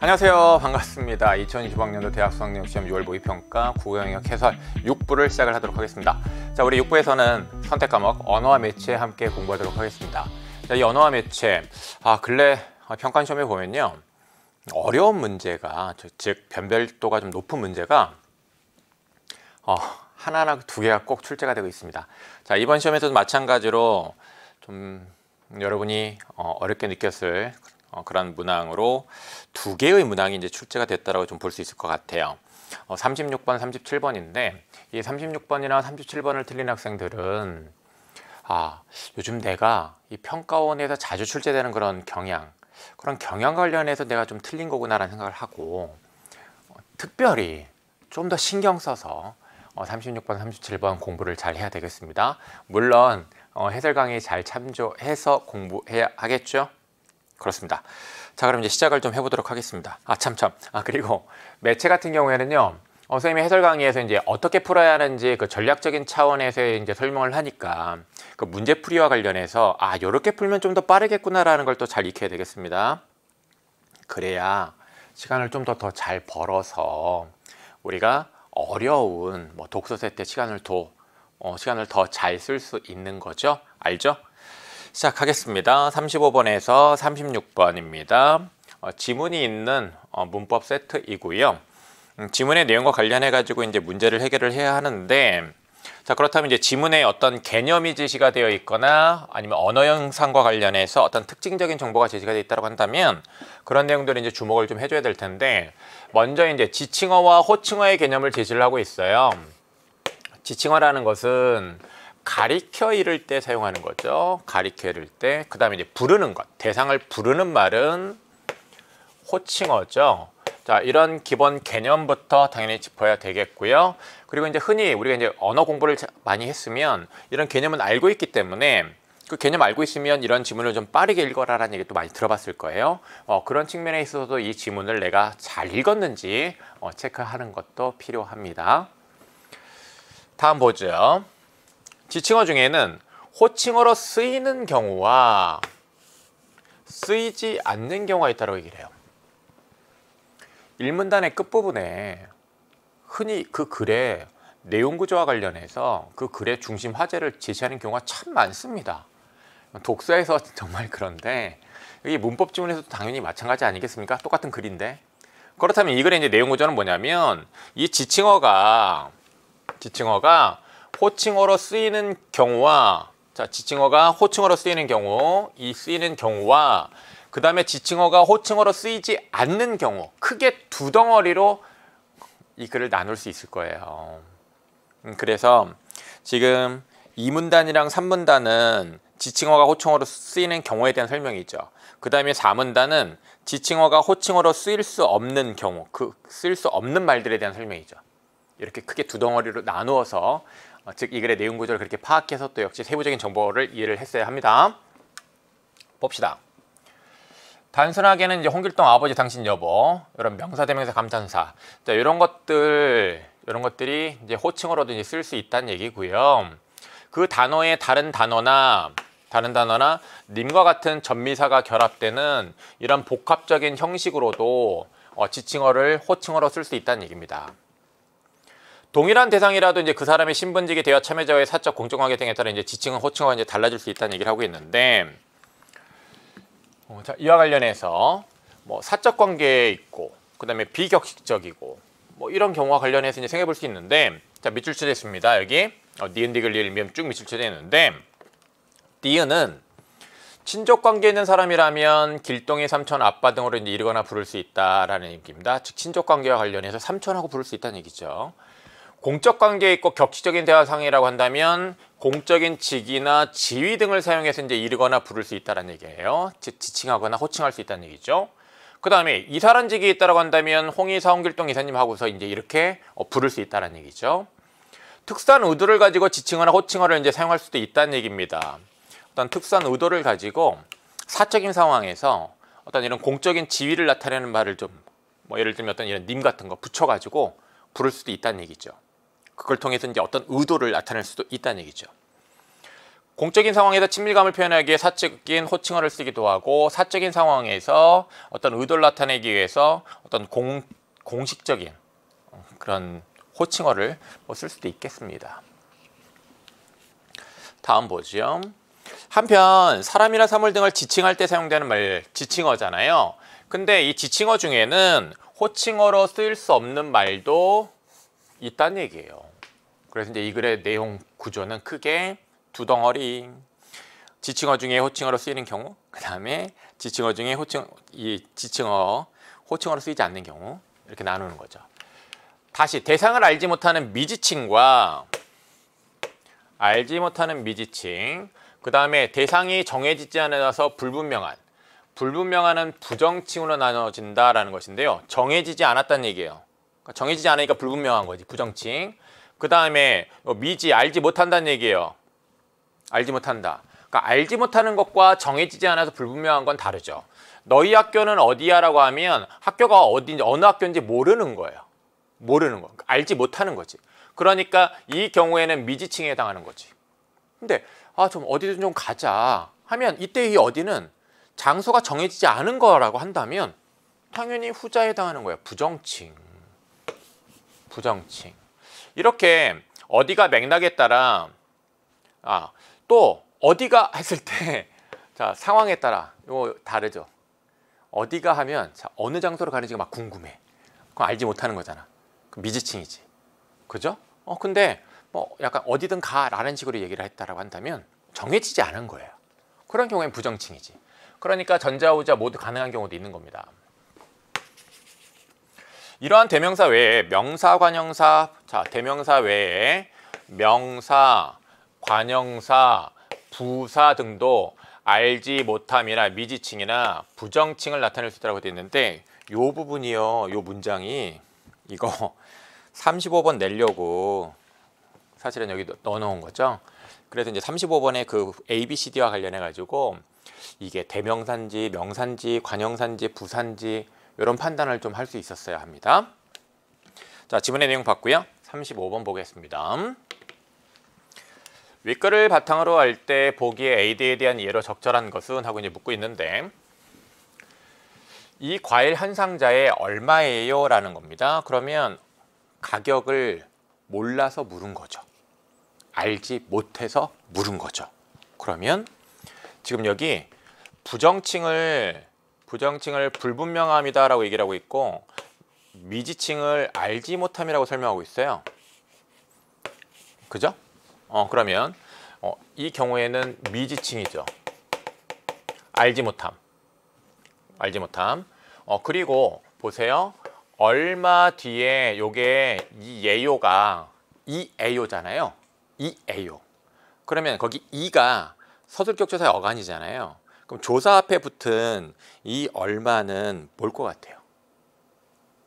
안녕하세요. 반갑습니다. 2025학년도 대학 수학영역시험 6월 모의평가 국어영역 해설 6부를 시작을 하도록 하겠습니다. 자, 우리 6부에서는 선택 과목 언어와 매체 함께 공부하도록 하겠습니다. 자, 이 언어와 매체, 근래 평가 시험에 보면요, 어려운 문제가, 즉 변별도가 좀 높은 문제가 하나나 두 개가 꼭 출제가 되고 있습니다. 자, 이번 시험에서도 마찬가지로 좀 여러분이 어렵게 느꼈을 그런 문항으로 두 개의 문항이 이제 출제가 됐다라고 좀 볼 수 있을 것 같아요. 36번, 37번인데 이 36번이나 37번을 틀린 학생들은 요즘 내가 이 평가원에서 자주 출제되는 그런 경향 관련해서 내가 좀 틀린 거구나라는 생각을 하고 특별히 좀 더 신경 써서 36번, 37번 공부를 잘 해야 되겠습니다. 물론 해설 강의 잘 참조해서 공부해야 하겠죠? 그렇습니다. 자, 그럼 이제 시작을 좀 해보도록 하겠습니다. 그리고 매체 같은 경우에는요, 선생님이 해설 강의에서 이제 어떻게 풀어야 하는지 그 전략적인 차원에서 이제 설명을 하니까 그 문제풀이와 관련해서 요렇게 풀면 좀 더 빠르겠구나라는 걸 또 잘 익혀야 되겠습니다. 그래야 시간을 좀 더 잘 벌어서 우리가 어려운 독서세 때 시간을 더 잘 쓸 수 있는 거죠. 알죠? 시작하겠습니다. 35번에서 36번입니다. 지문이 있는 문법 세트이고요. 지문의 내용과 관련해 가지고 이제 문제를 해결을 해야 하는데, 자, 그렇다면 이제 지문에 어떤 개념이 제시가 되어 있거나 아니면 언어 형상과 관련해서 어떤 특징적인 정보가 제시가 되어 있다고 한다면 그런 내용들을 이제 주목을 좀 해줘야 될 텐데, 먼저 이제 지칭어와 호칭어의 개념을 제시를 하고 있어요. 지칭어라는 것은 가리켜 이를 때 사용하는 거죠. 가리켜 이를 때. 그 다음에 이제 부르는 것, 대상을 부르는 말은 호칭어죠. 자, 이런 기본 개념부터 당연히 짚어야 되겠고요. 그리고 이제 흔히 우리가 이제 언어 공부를 많이 했으면 이런 개념은 알고 있기 때문에 그 개념 알고 있으면 이런 지문을 좀 빠르게 읽어라라는 얘기 또 많이 들어봤을 거예요. 그런 측면에 있어서도 이 지문을 내가 잘 읽었는지 체크하는 것도 필요합니다. 다음 보죠. 지칭어 중에는 호칭어로 쓰이는 경우와 쓰이지 않는 경우가 있다고 얘기를 해요. 일문단의 끝부분에 흔히 그 글의 내용 구조와 관련해서 그 글의 중심 화제를 제시하는 경우가 참 많습니다. 독서에서 정말 그런데 이 문법 지문에서도 당연히 마찬가지 아니겠습니까? 똑같은 글인데. 그렇다면 이 글의 이제 내용 구조는 뭐냐면 이 지칭어가 호칭어로 쓰이는 경우와, 자, 지칭어가 호칭어로 쓰이는 경우, 이 쓰이는 경우와 그 다음에 지칭어가 호칭어로 쓰이지 않는 경우, 크게 두 덩어리로 이 글을 나눌 수 있을 거예요. 그래서 지금 2문단이랑 3문단은 지칭어가 호칭어로 쓰이는 경우에 대한 설명이죠. 그 다음에 4문단은 지칭어가 호칭어로 쓰일 수 없는 경우, 쓰일 수 없는 말들에 대한 설명이죠. 이렇게 크게 두 덩어리로 나누어서 즉 이 글의 내용 구조를 그렇게 파악해서 또 역시 세부적인 정보를 이해를 했어야 합니다. 봅시다. 단순하게는 이제 홍길동 아버지 당신 여보, 이런 명사 대명사 감탄사, 자, 이런 것들이 이제 호칭어로도 이제 쓸 수 있다는 얘기고요. 그 단어의 다른 단어나 님과 같은 전미사가 결합되는 이런 복합적인 형식으로도 지칭어를 호칭어로 쓸 수 있다는 얘기입니다. 동일한 대상이라도 이제 그 사람의 신분직이 대화 참여자와의 사적 공정관계 등에 따라 이제 지칭은 호칭어가 이제 달라질 수 있다는 얘기를 하고 있는데, 자, 이와 관련해서 사적 관계에 있고, 그 다음에 비격식적이고, 이런 경우와 관련해서 이제 생각해 볼 수 있는데, 자, 밑줄 쳐져 있습니다. 여기 니은 디귿 리을 미음 쭉 밑줄 쳐져 있는데, 니은은 친족 관계에 있는 사람이라면 길동이 삼촌 아빠 등으로 이제 이르거나 부를 수 있다라는 얘기입니다. 즉 친족 관계와 관련해서 삼촌하고 부를 수 있다는 얘기죠. 공적 관계에 있고 격식적인 대화상이라고 한다면 공적인 직이나 지위 등을 사용해서 이제 이르거나 부를 수 있다는 얘기예요. 즉 지칭하거나 호칭할 수 있다는 얘기죠. 그 다음에 이사란직이 있다고 한다면 홍이사, 홍길동 이사님 하고서 이제 이렇게 부를 수 있다는 얘기죠. 특수한 의도를 가지고 지칭어나 호칭어를 이제 사용할 수도 있다는 얘기입니다. 어떤 특수한 의도를 가지고 사적인 상황에서 어떤 이런 공적인 지위를 나타내는 말을 좀 예를 들면 어떤 이런 님 같은 거 붙여가지고 부를 수도 있다는 얘기죠. 그걸 통해서 이제 어떤 의도를 나타낼 수도 있다는 얘기죠. 공적인 상황에서 친밀감을 표현하기 위해 사적인 호칭어를 쓰기도 하고 사적인 상황에서 어떤 의도를 나타내기 위해서 어떤 공식적인 그런 호칭어를 쓸 수도 있겠습니다. 다음 보죠. 한편 사람이나 사물 등을 지칭할 때 사용되는 말 지칭어잖아요. 근데 이 지칭어 중에는 호칭어로 쓰일 수 없는 말도 있다는 얘기예요. 그래서 이제 이 글의 내용 구조는 크게 두 덩어리. 지칭어 중에 호칭어로 쓰이는 경우, 그 다음에 지칭어 중에 호칭어로 쓰이지 않는 경우, 이렇게 나누는 거죠. 다시 대상을 알지 못하는 미지칭과 알지 못하는 미지칭, 그 다음에 대상이 정해지지 않아서 불분명한은 부정칭으로 나눠진다라는 것인데요. 정해지지 않았다는 얘기예요. 그러니까 정해지지 않으니까 불분명한 거지, 부정칭. 그 다음에 알지 못한다는 얘기예요. 알지 못한다. 그러니까 알지 못하는 것과 정해지지 않아서 불분명한 건 다르죠. 너희 학교는 어디야? 라고 하면 학교가 어딘지, 어느 학교인지 모르는 거예요. 모르는 거. 그러니까 알지 못하는 거지. 그러니까 이 경우에는 미지칭에 해당하는 거지. 근데 좀 어디든 좀 가자 하면 이때 이 어디는 장소가 정해지지 않은 거라고 한다면 당연히 후자에 해당하는 거예요. 부정칭. 이렇게 어디가 맥락에 따라 또 어디가 했을 때 자, 상황에 따라 이거 다르죠. 어디가 하면 자, 어느 장소로 가는지가 막 궁금해. 그럼 알지 못하는 거잖아. 그럼 미지칭이지. 그죠? 근데 약간 어디든 가라는 식으로 얘기를 했다라고 한다면 정해지지 않은 거예요. 그런 경우엔 부정칭이지. 그러니까 전자, 후자 모두 가능한 경우도 있는 겁니다. 이러한 대명사 외에 명사, 관형사, 자, 대명사 외에 명사, 관형사, 부사 등도 알지 못함이나 미지칭이나 부정칭을 나타낼 수 있다고 되어 있는데 이 부분이요, 이 문장이 이거 35번 내려고 사실은 여기 넣어 놓은 거죠. 그래서 이제 35번에 그 ABCD와 관련해 가지고 이게 대명사인지 명사인지 관형사인지 부사인지 이런 판단을 좀 할 수 있었어야 합니다. 자, 지문의 내용 봤고요. 35번 보겠습니다. 윗글을 바탕으로 할 때 보기에 AD에 대한 예로 적절한 것은 하고 이제 묻고 있는데 이 과일 한 상자에 얼마예요? 라는 겁니다. 그러면 가격을 몰라서 물은 거죠. 알지 못해서 물은 거죠. 그러면 지금 여기 부정칭을 불분명함이다 라고 얘기를 하고 있고 미지칭을 알지 못함이라고 설명하고 있어요. 그죠? 그러면 이 경우에는 미지칭이죠. 알지 못함. 그리고 보세요. 얼마 뒤에 요게 이 예요가 이 에요잖아요. 이 에요. 그러면 거기 이가 서술격조사의 어간이잖아요. 그럼 조사 앞에 붙은 이 얼마는 뭘 것 같아요?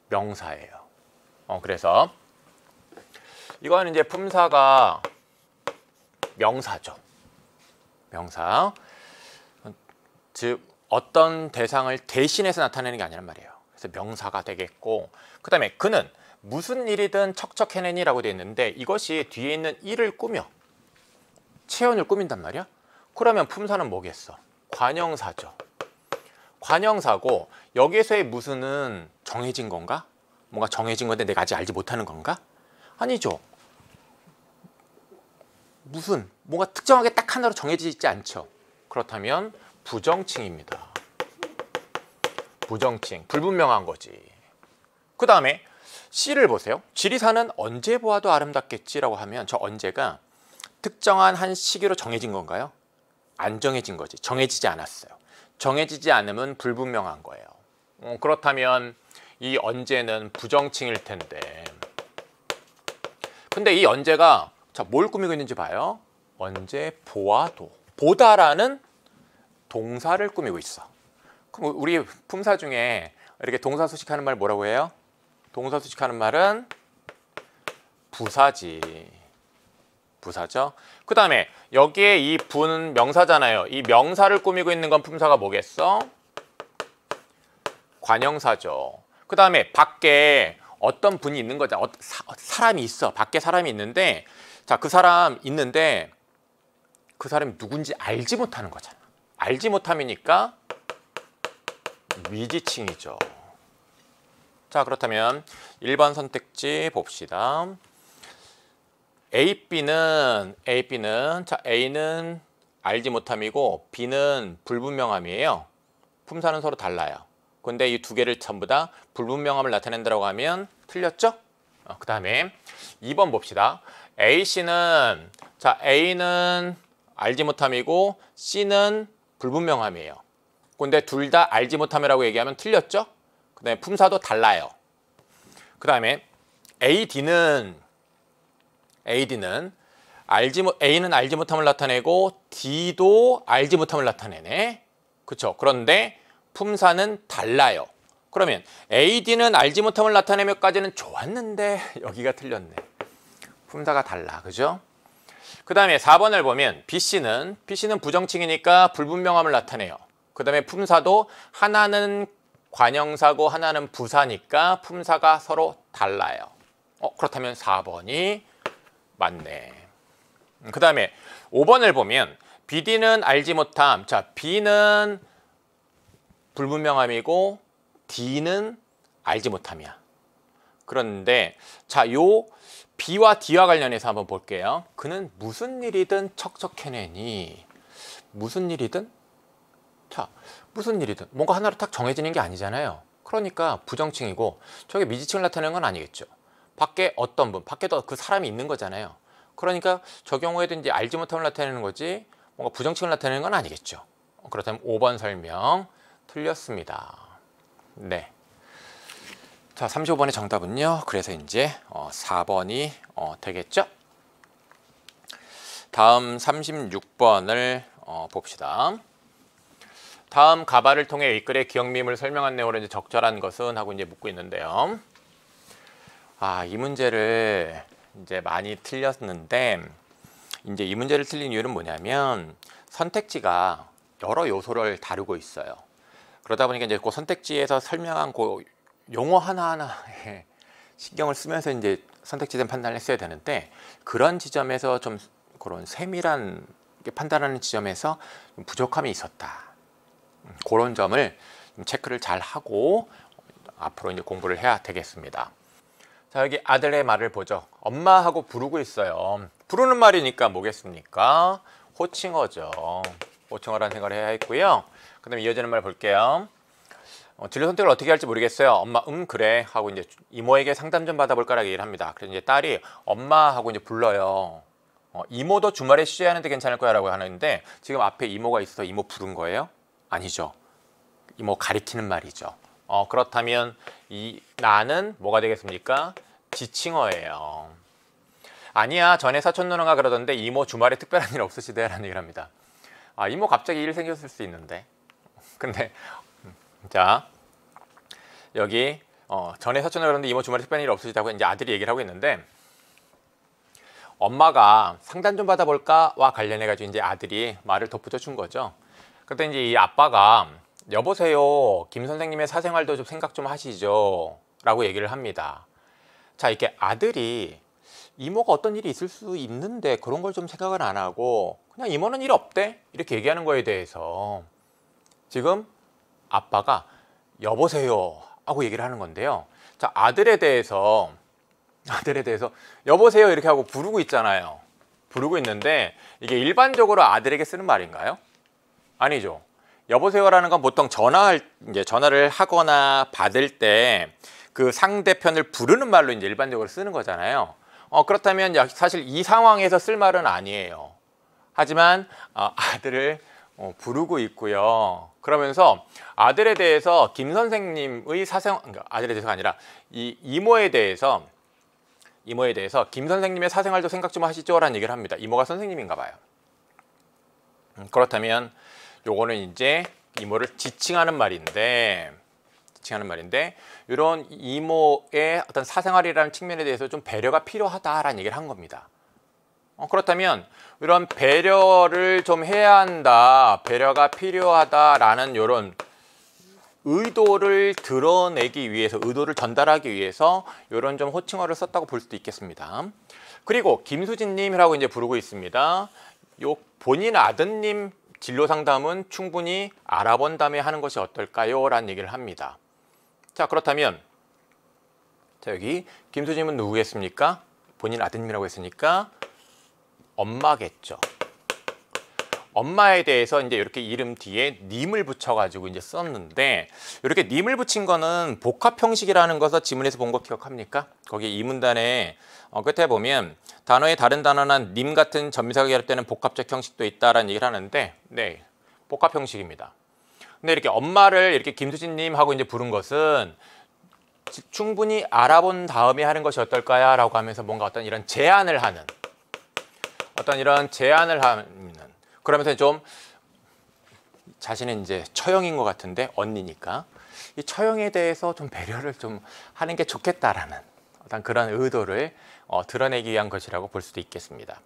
명사예요. 그래서 이거는 이제 품사가 명사죠. 명사. 즉 어떤 대상을 대신해서 나타내는 게 아니란 말이에요. 그래서 명사가 되겠고 그 다음에 그는 무슨 일이든 척척 해내니 라고 되어 있는데 이것이 뒤에 있는 일을 꾸며 체온을 꾸민단 말이야. 그러면 품사는 뭐겠어? 관형사죠. 관형사고 여기에서의 무슨은 정해진 건가? 뭔가 정해진 건데 내가 아직 알지 못하는 건가? 아니죠. 무슨 뭔가 특정하게 딱 하나로 정해져 있지 않죠. 그렇다면 부정칭입니다. 부정칭, 불분명한 거지. 그 다음에 C를 보세요. 지리산은 언제 보아도 아름답겠지라고 하면 저 언제가 특정한 한 시기로 정해진 건가요? 안 정해진 거지. 정해지지 않았어요. 정해지지 않으면 불분명한 거예요. 그렇다면 이 언제는 부정칭일 텐데 근데 이 언제가 자, 뭘 꾸미고 있는지 봐요. 언제 보아도 보다라는 동사를 꾸미고 있어. 그럼 우리 품사 중에 이렇게 동사 수식하는 말 뭐라고 해요? 동사 수식하는 말은 부사지. 부사죠. 그 다음에 여기에 이 분 명사잖아요. 이 명사를 꾸미고 있는 건 품사가 뭐겠어? 관형사죠. 그 다음에 밖에 어떤 분이 있는 거죠. 사람이 있어. 밖에 사람이 있는데 자, 그 사람 있는데 그 사람이 누군지 알지 못하는 거잖아. 알지 못함이니까 미지칭이죠. 자, 그렇다면 1번 선택지 봅시다. A, B는 자, A는 알지 못함이고 B는 불분명함이에요. 품사는 서로 달라요. 근데 이 두 개를 전부 다 불분명함을 나타낸다고 하면 틀렸죠? 그 다음에 2번 봅시다. A, C는 자, A는 알지 못함이고 C는 불분명함이에요. 근데 둘 다 알지 못함이라고 얘기하면 틀렸죠? 그 다음에 품사도 달라요. 그 다음에 A는 A는 알지 못함을 나타내고 D도 알지 못함을 나타내네. 그렇죠? 그런데 품사는 달라요. 그러면 AD는 알지 못함을 나타내면까지는 좋았는데 여기가 틀렸네. 품사가 달라. 그죠? 그 다음에 4번을 보면 BC는 부정칭이니까 불분명함을 나타내요. 그 다음에 품사도 하나는 관형사고 하나는 부사니까 품사가 서로 달라요. 그렇다면 4번이 맞네. 그 다음에 5번을 보면 BD는 알지 못함. 자, B는 불분명함이고 D는 알지 못함이야. 그런데 자, 요 B와 D와 관련해서 한번 볼게요. 그는 무슨 일이든 척척해내니. 무슨 일이든? 자, 무슨 일이든 뭔가 하나로 딱 정해지는 게 아니잖아요. 그러니까 부정칭이고 저게 미지칭을 나타내는 건 아니겠죠. 밖에 어떤 분, 밖에도 그 사람이 있는 거잖아요. 그러니까 저 경우에도 이제 알지 못함을 나타내는 거지 뭔가 부정칭을 나타내는 건 아니겠죠. 그렇다면 5번 설명 틀렸습니다. 네. 자, 35번의 정답은요. 그래서 이제 4번이 되겠죠. 다음 36번을 봅시다. 다음 가발을 통해 윗글의 기억미음을 설명한 내용으로 이제 적절한 것은 하고 이제 묻고 있는데요. 이 문제를 이제 많이 틀렸는데 이제 이 문제를 틀린 이유는 뭐냐면 선택지가 여러 요소를 다루고 있어요. 그러다 보니까 이제 그 선택지에서 설명한 그 용어 하나하나에 신경을 쓰면서 이제 선택지에 대한 판단을 했어야 되는데 그런 지점에서 좀 그런 세밀한 판단하는 지점에서 좀 부족함이 있었다. 그런 점을 체크를 잘 하고 앞으로 이제 공부를 해야 되겠습니다. 자, 여기 아들의 말을 보죠. 엄마하고 부르고 있어요. 부르는 말이니까 뭐겠습니까? 호칭어죠. 호칭어라는 생각을 해야 했고요. 그 다음에 이어지는 말 볼게요. 진로 선택을 어떻게 할지 모르겠어요. 엄마, 그래. 하고 이제 이모에게 상담 좀 받아볼까라고 얘기를 합니다. 그래서 이제 딸이 엄마하고 이제 불러요. 이모도 주말에 쉬어야 하는데 괜찮을 거야 라고 하는데 지금 앞에 이모가 있어서 이모 부른 거예요? 아니죠. 이모 가리키는 말이죠. 그렇다면 이 나는 뭐가 되겠습니까? 지칭어예요. 아니야, 전에 사촌 누나가 그러던데 이모 주말에 특별한 일 없으시대 라는 얘기를 합니다. 이모 갑자기 일 생겼을 수 있는데. 근데 자, 여기 전에 사촌 누나가 그러는데 이모 주말에 특별한 일 없으시다고 이제 아들이 얘기를 하고 있는데 엄마가 상담 좀 받아볼까와 관련해 가지고 이제 아들이 말을 덧붙여 준 거죠. 그때 이제 이 아빠가 여보세요, 김 선생님의 사생활도 좀 생각 좀 하시죠 라고 얘기를 합니다. 자, 이렇게 아들이 이모가 어떤 일이 있을 수 있는데 그런 걸 좀 생각을 안 하고 그냥 이모는 일 없대 이렇게 얘기하는 거에 대해서 지금 아빠가 여보세요 하고 얘기를 하는 건데요. 자, 아들에 대해서 여보세요 이렇게 하고 부르고 있잖아요. 부르고 있는데 이게 일반적으로 아들에게 쓰는 말인가요? 아니죠. 여보세요라는 건 보통 전화를 하거나 받을 때 그 상대편을 부르는 말로 이제 일반적으로 쓰는 거잖아요. 그렇다면 사실 이 상황에서 쓸 말은 아니에요. 하지만 아들을 부르고 있고요. 그러면서 아들에 대해서 김 선생님의 그러니까 아들에 대해서가 아니라 이 이모에 대해서 김 선생님의 사생활도 생각 좀 하시죠 라는 얘기를 합니다. 이모가 선생님인가 봐요. 그렇다면 요거는 이제 이모를 지칭하는 말인데 이런 이모의 어떤 사생활이라는 측면에 대해서 좀 배려가 필요하다라는 얘기를 한 겁니다. 그렇다면 이런 배려를 좀 해야 한다, 배려가 필요하다라는 이런 의도를 드러내기 위해서, 의도를 전달하기 위해서 이런 좀 호칭어를 썼다고 볼 수도 있겠습니다. 그리고 김수진님이라고 이제 부르고 있습니다. 요 본인 아드님 진로 상담은 충분히 알아본 다음에 하는 것이 어떨까요? 라는 얘기를 합니다. 자, 그렇다면 자, 여기 김수진은 누구겠습니까? 본인 아드님이라고 했으니까 엄마겠죠. 엄마에 대해서 이제 이렇게 이름 뒤에 님을 붙여가지고 이제 썼는데, 이렇게 님을 붙인 거는 복합 형식이라는 것을 지문에서 본 거 기억합니까? 거기 이 문단에 끝에 보면 단어의 다른 단어나 님 같은 전미사가 결합되는 복합적 형식도 있다라는 얘기를 하는데, 네, 복합 형식입니다. 근데 이렇게 엄마를 이렇게 김수진님 하고 이제 부른 것은 충분히 알아본 다음에 하는 것이 어떨까요? 라고 하면서 뭔가 어떤 이런 제안을 하는, 그러면서 좀 자신은 이제 처형인 것 같은데 언니니까 이 처형에 대해서 좀 배려를 좀 하는 게 좋겠다라는 어떤 그런 의도를 드러내기 위한 것이라고 볼 수도 있겠습니다.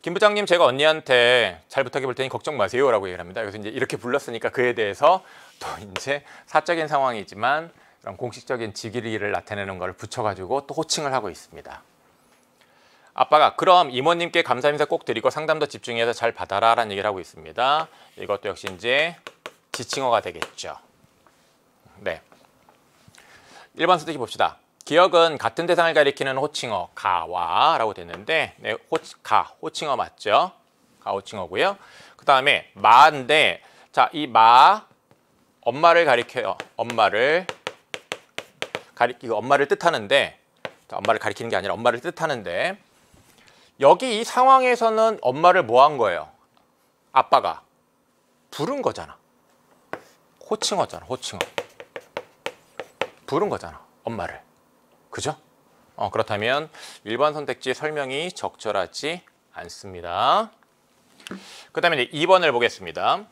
김 부장님, 제가 언니한테 잘 부탁해 볼 테니 걱정 마세요 라고 얘기를 합니다. 그래서 이제 이렇게 불렀으니까 그에 대해서 또 이제 사적인 상황이지만 그런 공식적인 직위를 나타내는 걸 붙여가지고 또 호칭을 하고 있습니다. 아빠가 그럼 이모님께 감사 인사 꼭 드리고 상담도 집중해서 잘 받아라 라는 얘기를 하고 있습니다. 이것도 역시 이제 지칭어가 되겠죠. 네. 1번 선택해 봅시다. 기억은 같은 대상을 가리키는 호칭어 가와 라고 됐는데, 네, 호칭어 맞죠? 가 호칭어고요. 그 다음에 마인데, 자, 이 마 엄마를 가리켜요. 엄마를 뜻하는데, 자, 엄마를 가리키는 게 아니라 엄마를 뜻하는데, 여기 이 상황에서는 엄마를 뭐 한 거예요? 아빠가 부른 거잖아. 호칭어잖아. 호칭어. 부른 거잖아. 엄마를. 그죠? 그렇다면 1번 선택지의 설명이 적절하지 않습니다. 그 다음에 이제 2번을 보겠습니다.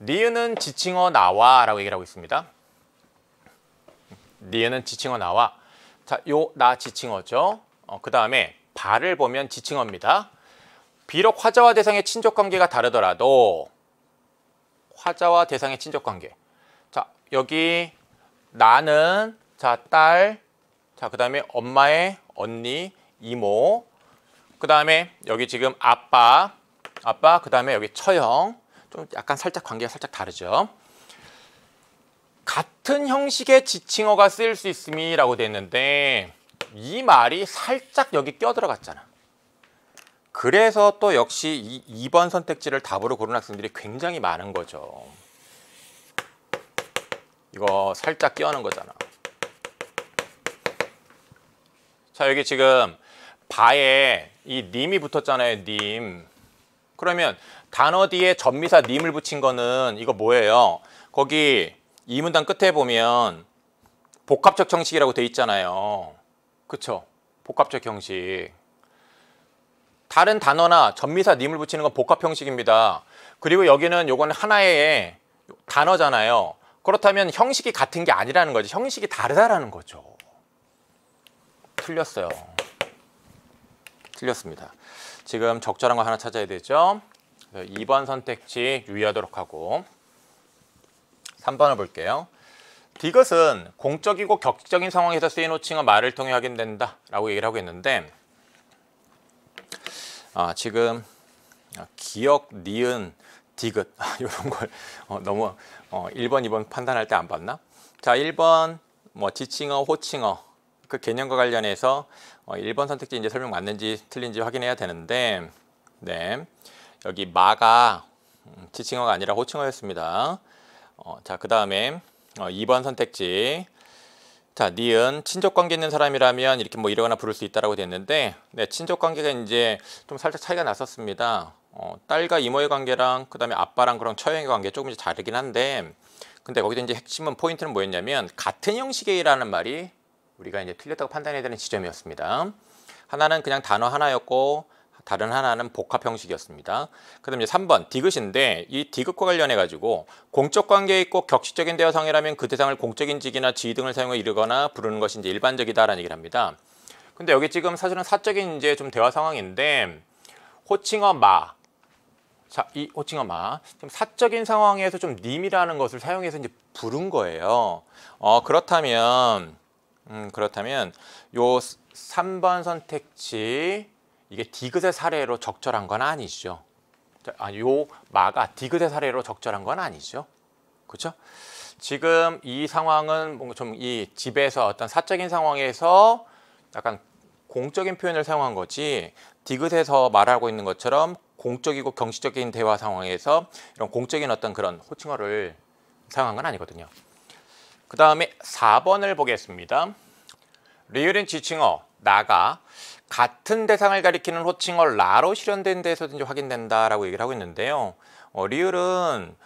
니은은 지칭어 나와 라고 얘기를 하고 있습니다. 니은은 지칭어 나와. 자, 요 나 지칭어죠. 그 다음에 바를 보면 지칭어입니다. 비록 화자와 대상의 친족관계가 다르더라도 화자와 대상의 친족관계. 자, 여기 나는 자, 딸. 자, 그 다음에 엄마의 언니, 이모. 그 다음에 여기 지금 아빠, 그 다음에 여기 처형. 좀 약간 살짝 관계가 살짝 다르죠. 같은 형식의 지칭어가 쓰일 수 있음이라고 돼 있는데 이 말이 살짝 여기 껴들어갔잖아. 그래서 또 역시 2번 선택지를 답으로 고른 학생들이 굉장히 많은 거죠. 이거 살짝 끼워넣은 거잖아. 자, 여기 지금 바에 이 님이 붙었잖아요. 님. 그러면 단어 뒤에 전미사 님을 붙인 거는 이거 뭐예요? 거기 이 문단 끝에 보면 복합적 형식이라고 돼 있잖아요. 그쵸? 복합적 형식. 다른 단어나 전미사 님을 붙이는 건 복합 형식입니다. 그리고 여기는 요건 하나의 단어잖아요. 그렇다면 형식이 같은 게 아니라는 거지. 형식이 다르다라는 거죠. 틀렸어요. 틀렸습니다. 지금 적절한 거 하나 찾아야 되죠. 2번 선택지 유의하도록 하고 3번을 볼게요. 디귿은 공적이고 격식적인 상황에서 쓰인 호칭어 말을 통해 확인된다 라고 얘기를 하고 있는데, 지금 기억, 니은, 디귿 이런 걸 너무 1번, 2번 판단할 때 안 봤나? 자, 1번 뭐 지칭어, 호칭어 그 개념과 관련해서 1번 선택지 이제 설명 맞는지 틀린지 확인해야 되는데, 네, 여기 마가 지칭어가 아니라 호칭어였습니다. 자, 그 다음에 2번 선택지. 자, 니은 친족관계 있는 사람이라면 이렇게 뭐 이러거나 부를 수 있다라고 됐는데, 네, 친족관계가 이제 좀 살짝 차이가 났었습니다. 딸과 이모의 관계랑 그 다음에 아빠랑 그런 처형의 관계 조금 이제 다르긴 한데, 근데 거기서 이제 핵심은 포인트는 뭐였냐면 같은 형식이라는 말이 우리가 이제 틀렸다고 판단해야 되는 지점이었습니다. 하나는 그냥 단어 하나였고 다른 하나는 복합 형식이었습니다. 그 다음에 이제 3번 디귿인데, 이 디귿과 관련해 가지고 공적 관계에 있고 격식적인 대화상이라면 그 대상을 공적인 직이나 지위 등을 사용해 이르거나 부르는 것이 이제 일반적이다라는 얘기를 합니다. 근데 여기 지금 사실은 사적인 이제 좀 대화 상황인데, 호칭어 마. 자, 이 호칭어 마. 좀 사적인 상황에서 좀 님이라는 것을 사용해서 이제 부른 거예요. 그렇다면 요 3번 선택지 이게 디귿의 사례로 적절한 건 아니죠. 요 마가 디귿의 사례로 적절한 건 아니죠. 그렇죠? 지금 이 상황은 뭔가 좀 이 집에서 어떤 사적인 상황에서 약간 공적인 표현을 사용한 거지, 디귿에서 말하고 있는 것처럼 공적이고 경시적인 대화 상황에서 이런 공적인 어떤 그런 호칭어를 사용한 건 아니거든요. 그 다음에 4번을 보겠습니다. 리을은 지칭어 나가 같은 대상을 가리키는 호칭어 라로 실현된 데에서든지 확인된다라고 얘기를 하고 있는데요. 리을은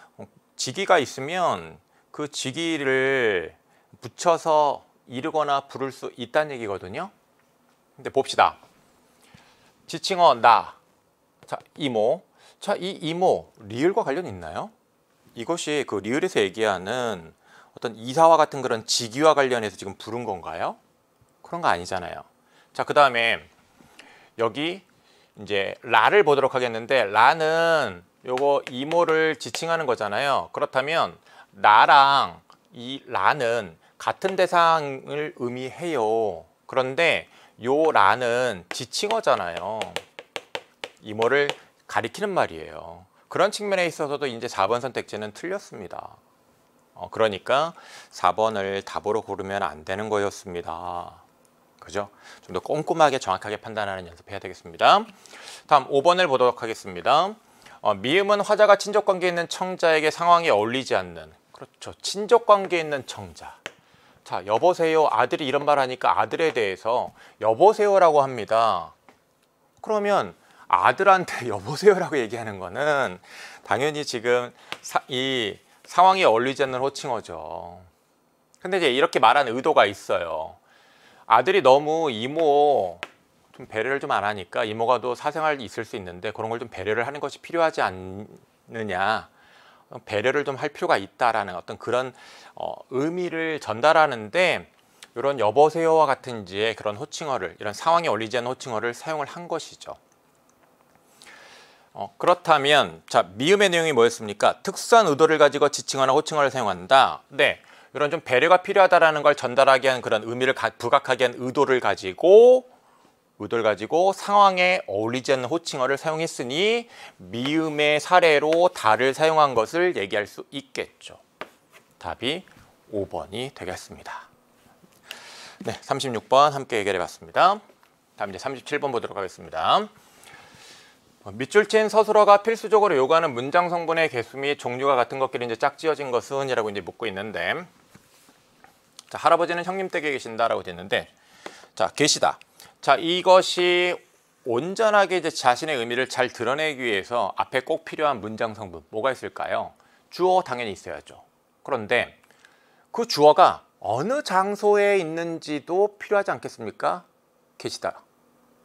직위가 있으면 그 직위를 붙여서 이르거나 부를 수 있다는 얘기거든요. 근데 봅시다. 지칭어 나, 자 이모, 자 이 이모 리을과 관련이 있나요? 이것이 그 리을에서 얘기하는 어떤 이사와 같은 그런 직위와 관련해서 지금 부른 건가요? 그런 거 아니잖아요. 자, 그 다음에 여기 이제 라를 보도록 하겠는데, 라는 요거 이모를 지칭하는 거잖아요. 그렇다면 나랑 이 라는 같은 대상을 의미해요. 그런데 요 라는 지칭어잖아요. 이모를 가리키는 말이에요. 그런 측면에 있어서도 이제 4번 선택지는 틀렸습니다. 그러니까 4번을 답으로 고르면 안 되는 거였습니다. 그죠? 좀 더 꼼꼼하게 정확하게 판단하는 연습해야 되겠습니다. 다음 5번을 보도록 하겠습니다. 미음은 화자가 친족관계에 있는 청자에게 상황이 어울리지 않는, 그렇죠, 친족관계에 있는 청자. 자, 여보세요, 아들이 이런 말 하니까 아들에 대해서 여보세요라고 합니다. 그러면 아들한테 여보세요라고 얘기하는 거는 당연히 지금 이 상황이 어울리지 않는 호칭어죠. 근데 이제 이렇게 말하는 의도가 있어요. 아들이 너무 이모 좀 배려를 좀 안 하니까, 이모가 또 사생활이 있을 수 있는데 그런 걸 좀 배려를 하는 것이 필요하지 않느냐, 배려를 좀 할 필요가 있다라는 어떤 그런 의미를 전달하는데, 이런 여보세요와 같은 이제 그런 호칭어를, 이런 상황에 어울리지 않는 호칭어를 사용을 한 것이죠. 그렇다면 자, 미음의 내용이 뭐였습니까? 특수한 의도를 가지고 지칭어나 호칭어를 사용한다. 네, 이런 좀 배려가 필요하다라는 걸 전달하게 한 그런 의미를 부각하게 한 의도를 가지고 상황에 어울리지 않는 호칭어를 사용했으니 미음의 사례로 다를 사용한 것을 얘기할 수 있겠죠. 답이 5번이 되겠습니다. 네, 36번 함께 해결해 봤습니다. 다음 이제 37번 보도록 하겠습니다. 밑줄 친 서술어가 필수적으로 요구하는 문장 성분의 개수 및 종류가 같은 것끼리 이제 짝지어진 것은 이라고 이제 묻고 있는데, 자, 할아버지는 형님 댁에 계신다라고 되어 있는데, 자, 계시다. 자, 이것이 온전하게 이제 자신의 의미를 잘 드러내기 위해서 앞에 꼭 필요한 문장 성분 뭐가 있을까요? 주어 당연히 있어야죠. 그런데 그 주어가 어느 장소에 있는지도 필요하지 않겠습니까? 계시다.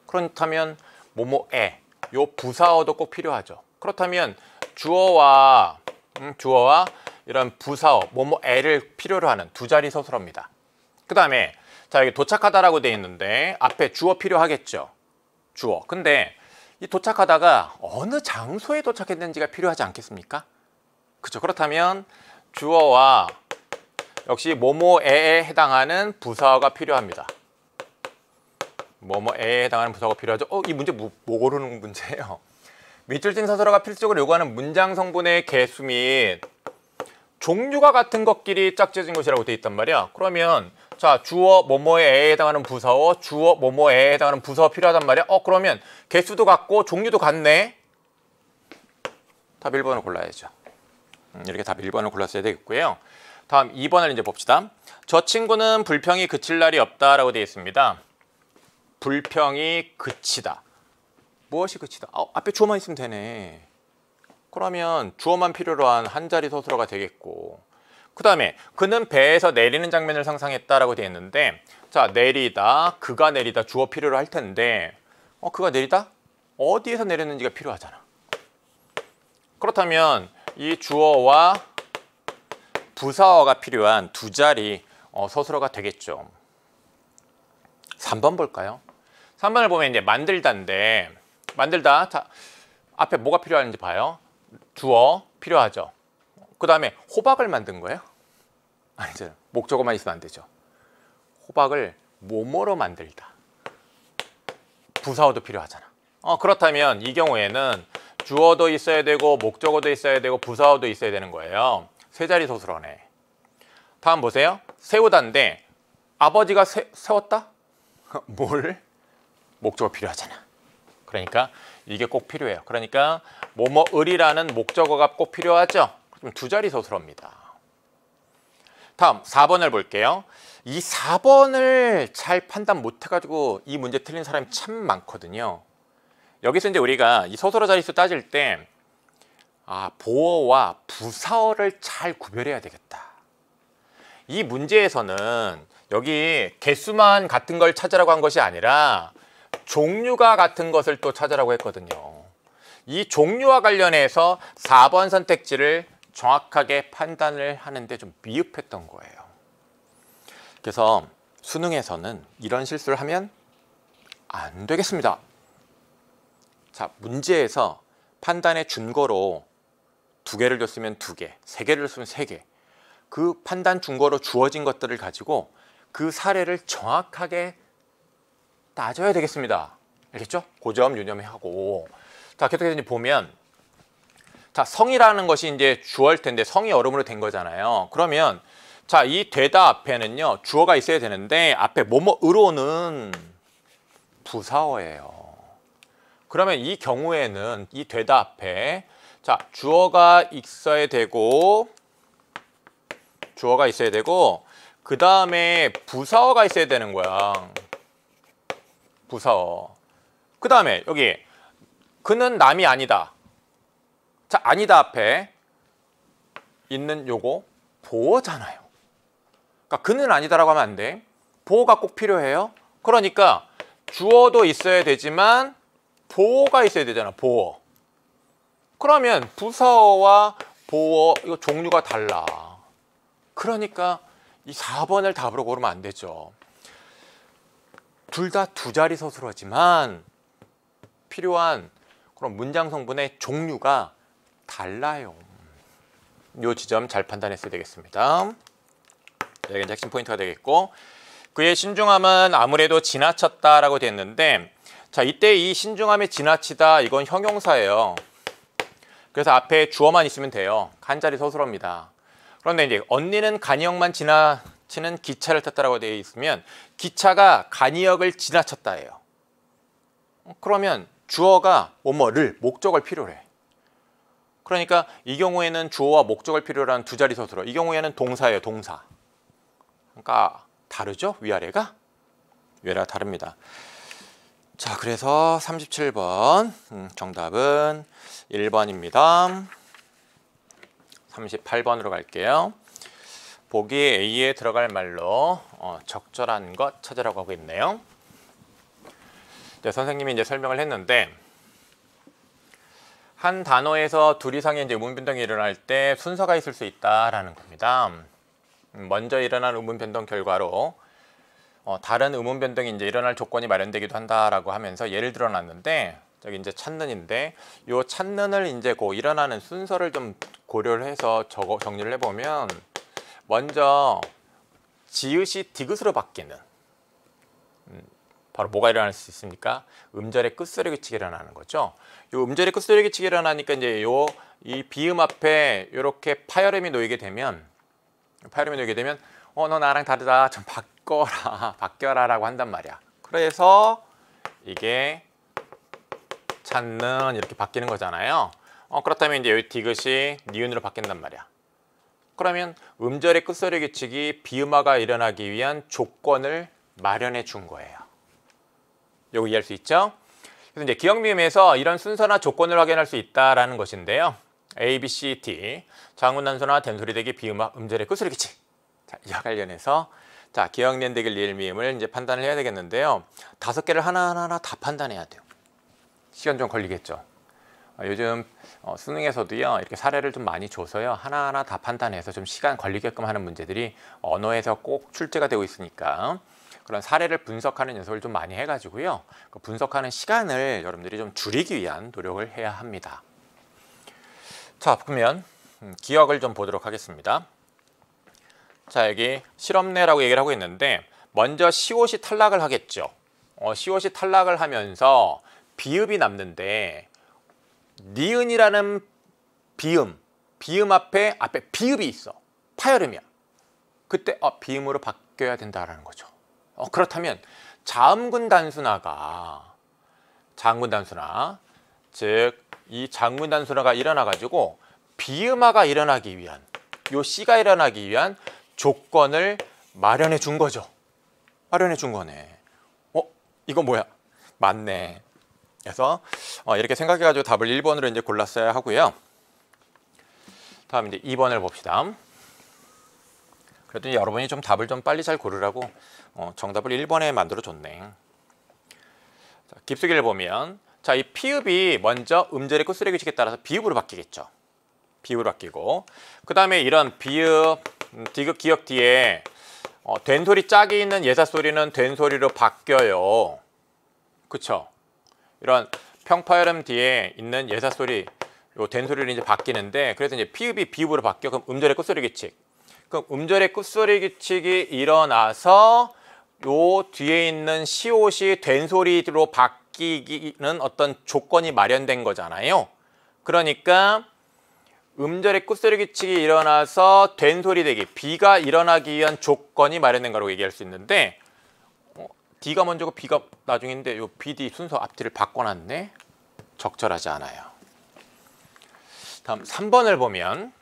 그렇다면 뭐뭐에, 요 부사어도 꼭 필요하죠. 그렇다면 주어와 이런 부사어 뭐뭐에를 필요로 하는 두 자리 서술어입니다. 그 다음에 자, 여기 도착하다라고 되어 있는데 앞에 주어 필요하겠죠. 주어. 근데 이 도착하다가 어느 장소에 도착했는지가 필요하지 않겠습니까? 그렇죠. 그렇다면 주어와 역시 뭐뭐에에 해당하는 부사어가 필요합니다. 뭐뭐에에 해당하는 부사어가 필요하죠. 이 문제 뭐 고르는 문제예요. 밑줄 친 서술어가 필수적으로 요구하는 문장 성분의 개수 및 종류가 같은 것끼리 짝지어진 것이라고 되어 있단 말이야. 그러면 자, 주어 뭐뭐에에 해당하는 부사어, 주어 뭐뭐에에 해당하는 부사어 필요하단 말이야. 그러면 개수도 같고 종류도 같네. 답 1번을 골라야죠. 이렇게 답 1번을 골랐어야 되겠고요. 다음 2번을 이제 봅시다. 저 친구는 불평이 그칠 날이 없다라고 되어 있습니다. 불평이 그치다. 무엇이 그치다? 앞에 주어만 있으면 되네. 그러면 주어만 필요로 한 한 자리 서술어가 되겠고, 그 다음에 그는 배에서 내리는 장면을 상상했다라고 되어 있는데, 자, 내리다, 그가 내리다 주어 필요로 할 텐데, 그가 내리다? 어디에서 내렸는지가 필요하잖아. 그렇다면 이 주어와 부사어가 필요한 두 자리 서술어가 되겠죠. 3번 볼까요? 3번을 보면 이제 만들다인데, 만들다, 자, 앞에 뭐가 필요한지 봐요. 주어 필요하죠. 그 다음에 호박을 만든 거예요? 아니죠. 목적어만 있으면 안 되죠. 호박을 뭐뭐로 만들다. 부사어도 필요하잖아. 그렇다면 이 경우에는 주어도 있어야 되고 목적어도 있어야 되고 부사어도 있어야 되는 거예요. 세 자리 소수러네. 다음 보세요. 세우다인데 아버지가 세웠다? 뭘? 목적어 필요하잖아. 그러니까 이게 꼭 필요해요. 그러니까 뭐뭐을이라는 목적어가 꼭 필요하죠. 그럼 두 자리 소수러입니다. 다음 4번을 볼게요. 이 4번을 잘 판단 못해가지고 이 문제 틀린 사람이 참 많거든요. 여기서 이제 우리가 이 소수러 자릿수 따질 때 보어와 부사어를 잘 구별해야 되겠다. 이 문제에서는 여기 개수만 같은 걸 찾으라고 한 것이 아니라 종류가 같은 것을 또 찾으라고 했거든요. 이 종류와 관련해서 4번 선택지를 정확하게 판단을 하는데 좀 미흡했던 거예요. 그래서 수능에서는 이런 실수를 하면 안 되겠습니다. 자, 문제에서 판단의 준거로 2개를 줬으면 2개, 3개를 줬으면 3개. 그 판단 준거로 주어진 것들을 가지고 그 사례를 정확하게 따져야 되겠습니다. 알겠죠? 그 점 유념하고. 자, 계속해서 이제 보면, 자, 성이라는 것이 이제 주어일 텐데 성이 어름으로 된 거잖아요. 그러면 자, 이 되다 앞에는요 주어가 있어야 되는데 앞에 뭐뭐으로는 부사어예요. 그러면 이 경우에는 이 되다 앞에 자, 주어가 있어야 되고 그 다음에 부사어가 있어야 되는 거야. 부사어. 그 다음에 여기 그는 남이 아니다. 자, 아니다 앞에 있는 요거 보어잖아요. 그러니까 그는 아니다라고 하면 안 돼. 보어가 꼭 필요해요. 그러니까 주어도 있어야 되지만 보어가 있어야 되잖아. 보어. 그러면 부사어와 보어 이거 종류가 달라. 그러니까 이 4번을 답으로 고르면 안 되죠. 둘 다 두 자리 소수러지만 필요한 그런 문장 성분의 종류가 달라요. 이 지점 잘 판단했어야 되겠습니다. 여기 핵심 포인트가 되겠고, 그의 신중함은 아무래도 지나쳤다라고 됐는데, 자, 이때 이 신중함이 지나치다 이건 형용사예요. 그래서 앞에 주어만 있으면 돼요. 한 자리 소수러입니다. 그런데 이제 언니는 간이역만 지나치는 기차를 탔다라고 되어 있으면 기차가 간이역을 지나쳤다예요. 그러면 주어가 뭐뭐를 목적을 필요로 해. 그러니까 이 경우에는 주어와 목적을 필요로 하는 두 자리 소수러. 이 경우에는 동사예요. 동사. 그러니까 다르죠? 위아래가? 위아래가 다릅니다. 자, 그래서 37번 정답은 1번입니다. 38번으로 갈게요. 보기 A에 들어갈 말로 적절한 것 찾으라고 하고 있네요. 네, 선생님이 이제 설명을 했는데 한 단어에서 둘 이상의 이제 의문 변동이 일어날 때 순서가 있을 수 있다라는 겁니다. 먼저 일어난 의문 변동 결과로 다른 의문 변동이 이제 일어날 조건이 마련되기도 한다라고 하면서 예를 들어 놨는데 저기 이제 찾는인데 요 찾는을 이제 그 일어나는 순서를 좀 고려를 해서 정리를 해보면 먼저 지읒이 디귿으로 바뀌는 바로 뭐가 일어날 수 있습니까? 음절의 끝소리기치가 일어나는 거죠. 요 음절의 끝소리기치가 일어나니까 이제 이 비음 앞에 이렇게 파열음이 놓이게 되면 너 나랑 다르다. 좀 바뀌어라라고 한단 말이야. 그래서 이게 찾는 이렇게 바뀌는 거잖아요. 그렇다면 이제 여기 디귿이 니은으로 바뀐단 말이야. 그러면 음절의 끝소리 규칙이 비음화가 일어나기 위한 조건을 마련해 준 거예요. 요거 이해할 수 있죠? 그래서 이제 기억미음에서 이런 순서나 조건을 확인할 수 있다라는 것인데요. A, B, C, D 장문단소나 된소리대기 비음화 음절의 끝소리 규칙. 자, 이와 관련해서 자, 기억연대기 리을미음을 이제 판단을 해야 되겠는데요. 5개를 하나하나 다 판단해야 돼요. 시간 좀 걸리겠죠. 요즘 수능에서도요 이렇게 사례를 좀 많이 줘서요 하나하나 다 판단해서 좀 시간 걸리게끔 하는 문제들이 언어에서 꼭 출제가 되고 있으니까 그런 사례를 분석하는 연습을 좀 많이 해가지고요 그 분석하는 시간을 여러분들이 좀 줄이기 위한 노력을 해야 합니다. 자, 그러면 기억을 좀 보도록 하겠습니다. 자, 여기 실업내라고 얘기를 하고 있는데 먼저 시옷이 탈락을 하겠죠. 시옷이 탈락을 하면서 비읍이 남는데 니은이라는 비음 앞에 비읍이 있어. 파열음이야. 그때 비음으로 바뀌어야 된다라는 거죠. 그렇다면 자음군 단순화가 즉 이 자음군 단순화가 일어나 가지고 비음화가 일어나기 위한 요 C가 일어나기 위한 조건을 마련해 준 거죠. 마련해 준 거네. 이거 뭐야? 맞네. 그래서 이렇게 생각해 가지고 답을 1번으로 이제 골랐어야 하고요. 다음 이제 2번을 봅시다. 그랬더니 여러분이 좀 답을 좀 빨리 잘 고르라고 정답을 1번에 만들어 줬네. 자, 깊숙이를 보면 자, 이 피읍이 먼저 음절의 끝소리 규칙에 따라서 비읍으로 바뀌겠죠. 비읍으로 바뀌고 그 다음에 이런 비읍, 디귿, 기역 뒤에 된소리 짝이 있는 예사소리는 된소리로 바뀌어요. 그쵸? 이런 평파열음 뒤에 있는 예사소리 요 된소리로 이제 바뀌는데 그래서 이제 피읍이 비읍으로 바뀌어. 그럼 음절의 끝소리 규칙. 그럼 음절의 끝소리 규칙이 일어나서 요 뒤에 있는 시옷이 된소리로 바뀌는 어떤 조건이 마련된 거잖아요. 그러니까 음절의 끝소리 규칙이 일어나서 된소리 되기, B가 일어나기 위한 조건이 마련된 거라고 얘기할 수 있는데 D가 먼저고 B가 나중인데 요 B, D 순서 앞뒤를 바꿔놨네. 적절하지 않아요. 다음 3번을 보면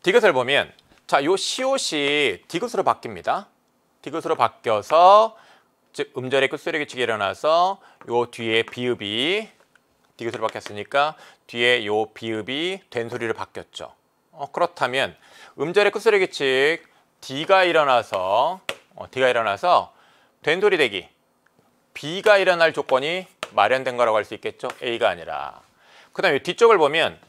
디귿을 보면 자, 요 시옷이 디귿으로 바뀝니다. 디귿으로 바뀌어서 즉 음절의 끝소리 규칙이 일어나서 요 뒤에 비읍이 디귿으로 바뀌었으니까 뒤에 요 비읍이 된소리로 바뀌었죠. 그렇다면 음절의 끝소리 규칙 D가 일어나서 된소리 되기 B가 일어날 조건이 마련된 거라고 할 수 있겠죠. A가 아니라. 그 다음에 뒤쪽을 보면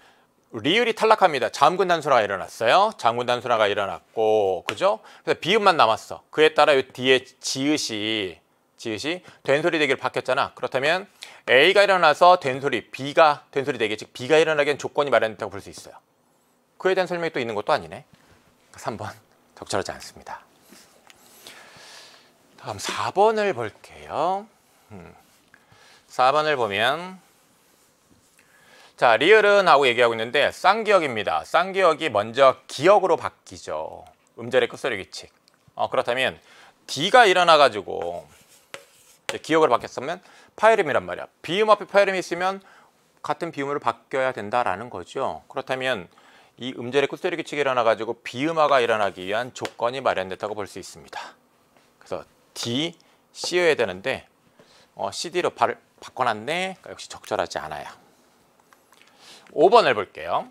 리을이 탈락합니다. 자음군 단순화가 일어났어요. 자음군 단순화가 일어났고, 그죠? 그래서 비읍만 남았어. 그에 따라 이 뒤에 지읒이 된소리 되기로 바뀌었잖아. 그렇다면 A가 일어나서 된소리, B가 된소리 되기, 즉 B가 일어나기 위한 조건이 마련됐다고 볼 수 있어요. 그에 대한 설명이 또 있는 것도 아니네. 3번 적절하지 않습니다. 다음 4번을 볼게요. 4번을 보면 자, 리을은 하고 얘기하고 있는데 쌍기역입니다. 쌍기역이 먼저 기역으로 바뀌죠. 음절의 끝소리 규칙. 그렇다면 D가 일어나가지고 기역으로 바뀌었으면 파열음이란 말이야. 비음 앞에 파열음이 있으면 같은 비음으로 바뀌어야 된다라는 거죠. 그렇다면 이 음절의 끝소리 규칙이 일어나가지고 비음화가 일어나기 위한 조건이 마련됐다고 볼 수 있습니다. 그래서 D, C여야 되는데 CD로 바꿔놨네. 그러니까 역시 적절하지 않아요. 5번을 볼게요.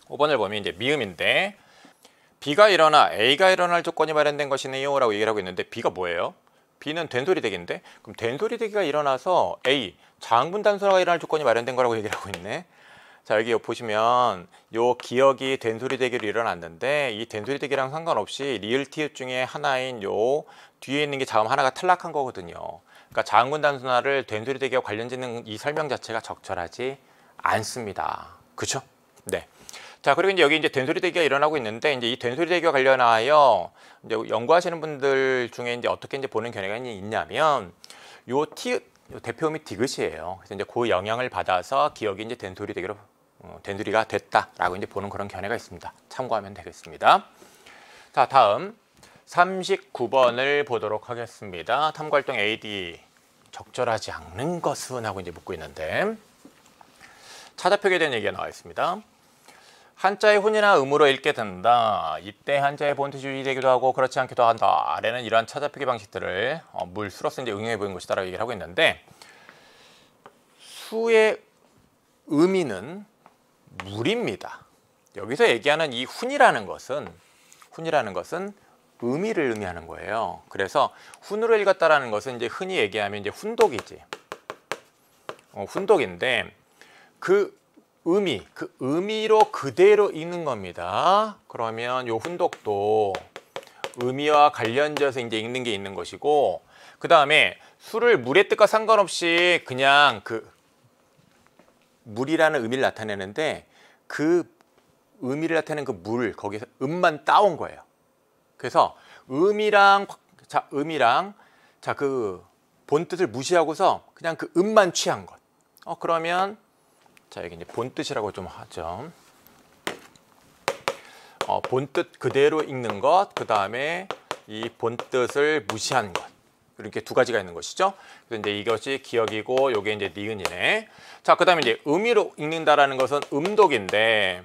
5번을 보면 이제 미음인데 B가 일어나 A가 일어날 조건이 마련된 것이네요 라고 얘기를 하고 있는데 B가 뭐예요? B는 된소리 대기인데 그럼 된소리 대기가 일어나서 A, 자음군 단순화가 일어날 조건이 마련된 거라고 얘기를 하고 있네. 자, 여기 보시면 요 기역이 된소리 대기로 일어났는데 이 된소리 대기랑 상관없이 리을 티읕 중에 하나인 요 뒤에 있는 게 자음 하나가 탈락한 거거든요. 그러니까 자음군 단순화를 된소리 대기와 관련짓는 이 설명 자체가 적절하지 않습니다. 그렇죠? 네. 자, 그리고 이제 여기 이제 된소리 대기가 일어나고 있는데 이제 이 된소리 대기와 관련하여 이제 연구하시는 분들 중에 이제 어떻게 이제 보는 견해가 있냐면 요 대표음이 디귿이에요. 그래서 이제 그 영향을 받아서 기억이 이제 된소리 대기로 된소리가 됐다라고 이제 보는 그런 견해가 있습니다. 참고하면 되겠습니다. 자, 다음 39번을 보도록 하겠습니다. 탐구활동 AD 적절하지 않는 것은 하고 이제 묻고 있는데 차자표기에 대한 얘기가 나와 있습니다. 한자의 훈이나 음으로 읽게 된다. 이때 한자의 본뜻이 유지되기도 하고 그렇지 않기도 한다. 아래는 이러한 차자표기 방식들을 물수로서 이제 응용해 보는 것이다라고 얘기를 하고 있는데 수의 의미는 물입니다. 여기서 얘기하는 이 훈이라는 것은 의미를 의미하는 거예요. 그래서 훈으로 읽었다라는 것은 이제 흔히 얘기하면 이제 훈독이지. 훈독인데 그 의미로 그대로 읽는 겁니다. 그러면 요 훈독도 의미와 관련지어서 이제 읽는 게 있는 것이고, 그 다음에 수를 물의 뜻과 상관없이 그냥 그 물이라는 의미를 나타내는데 그 의미를 나타내는 그 물 거기서 음만 따온 거예요. 그래서 의미랑 그 본뜻을 무시하고서 그냥 그 음만 취한 것. 그러면 자 여기 이제 본뜻이라고 좀 하죠. 본뜻 그대로 읽는 것, 그 다음에 이 본뜻을 무시한 것. 이렇게 두 가지가 있는 것이죠. 그래서 이제 이것이 기억이고, 요게 이제 니은이네. 자, 그 다음에 이제 음이로 읽는다라는 것은 음독인데,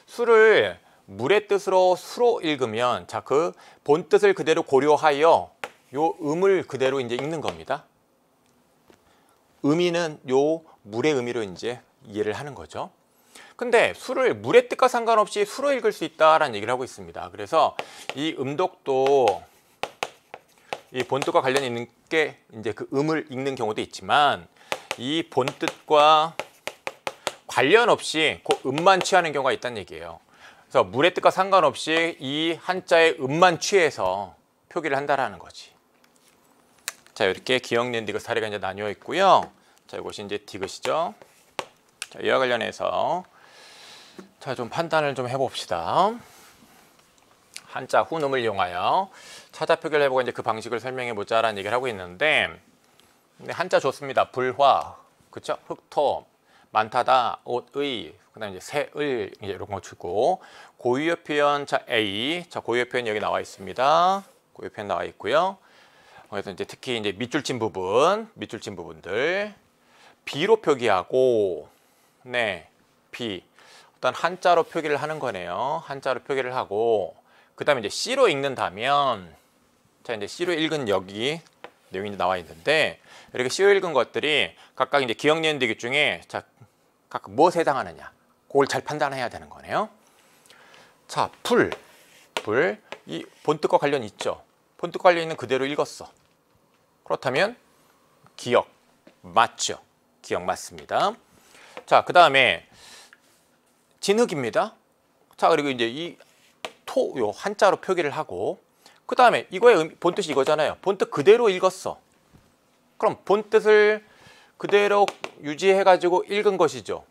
수를 물의 뜻으로 수로 읽으면, 자, 그 본뜻을 그대로 고려하여 요 음을 그대로 이제 읽는 겁니다. 음이는 요 물의 의미로 이제 이해를 하는 거죠. 근데 수를 물의 뜻과 상관없이 수로 읽을 수 있다라는 얘기를 하고 있습니다. 그래서 이 음독도 이 본뜻과 관련이 있는 게 이제 그 음을 읽는 경우도 있지만, 이 본뜻과 관련 없이 그 음만 취하는 경우가 있다는 얘기예요. 그래서 물의 뜻과 상관없이 이 한자의 음만 취해서 표기를 한다라는 거지. 자, 이렇게 기억 니은 디귿 사례가 이제 나뉘어 있고요. 자, 이것이 이제 디귿이죠. 자, 이와 관련해서 자, 좀 판단을 좀 해봅시다. 한자 훈음을 이용하여 차자 표기를 해보고 이제 그 방식을 설명해 보자라는 얘기를 하고 있는데, 한자 좋습니다. 불화, 그쵸? 흑토, 많다다, 옷의, 그다음에 이제 새을 이제 이런 거 주고, 고유어 표현 자 A, 자 고유어 표현 여기 나와 있습니다. 고유어 표현 나와 있고요. 그래서 이제 특히 이제 밑줄 부분들 B로 표기하고, 네, B 어떤 한자로 표기를 하는 거네요. 한자로 표기를 하고, 그 다음에 이제 C로 읽는다면, 자, 이제 C로 읽은 여기 내용이 나와 있는데, 이렇게 C로 읽은 것들이 각각 이제 기억 니은 디귿 중에 자, 각각 무엇에 해당하느냐, 그걸 잘 판단해야 되는 거네요. 자, 불, 이 본뜻과 관련이 있죠. 본뜻과 관련 있는 그대로 읽었어. 그렇다면 기억 맞죠? 기억 맞습니다. 자, 그 다음에 진흙입니다. 자, 그리고 이제 이 토, 요 한자로 표기를 하고, 그 다음에 이거의 본뜻이 이거잖아요. 본뜻 그대로 읽었어. 그럼 본뜻을 그대로 유지해가지고 읽은 것이죠.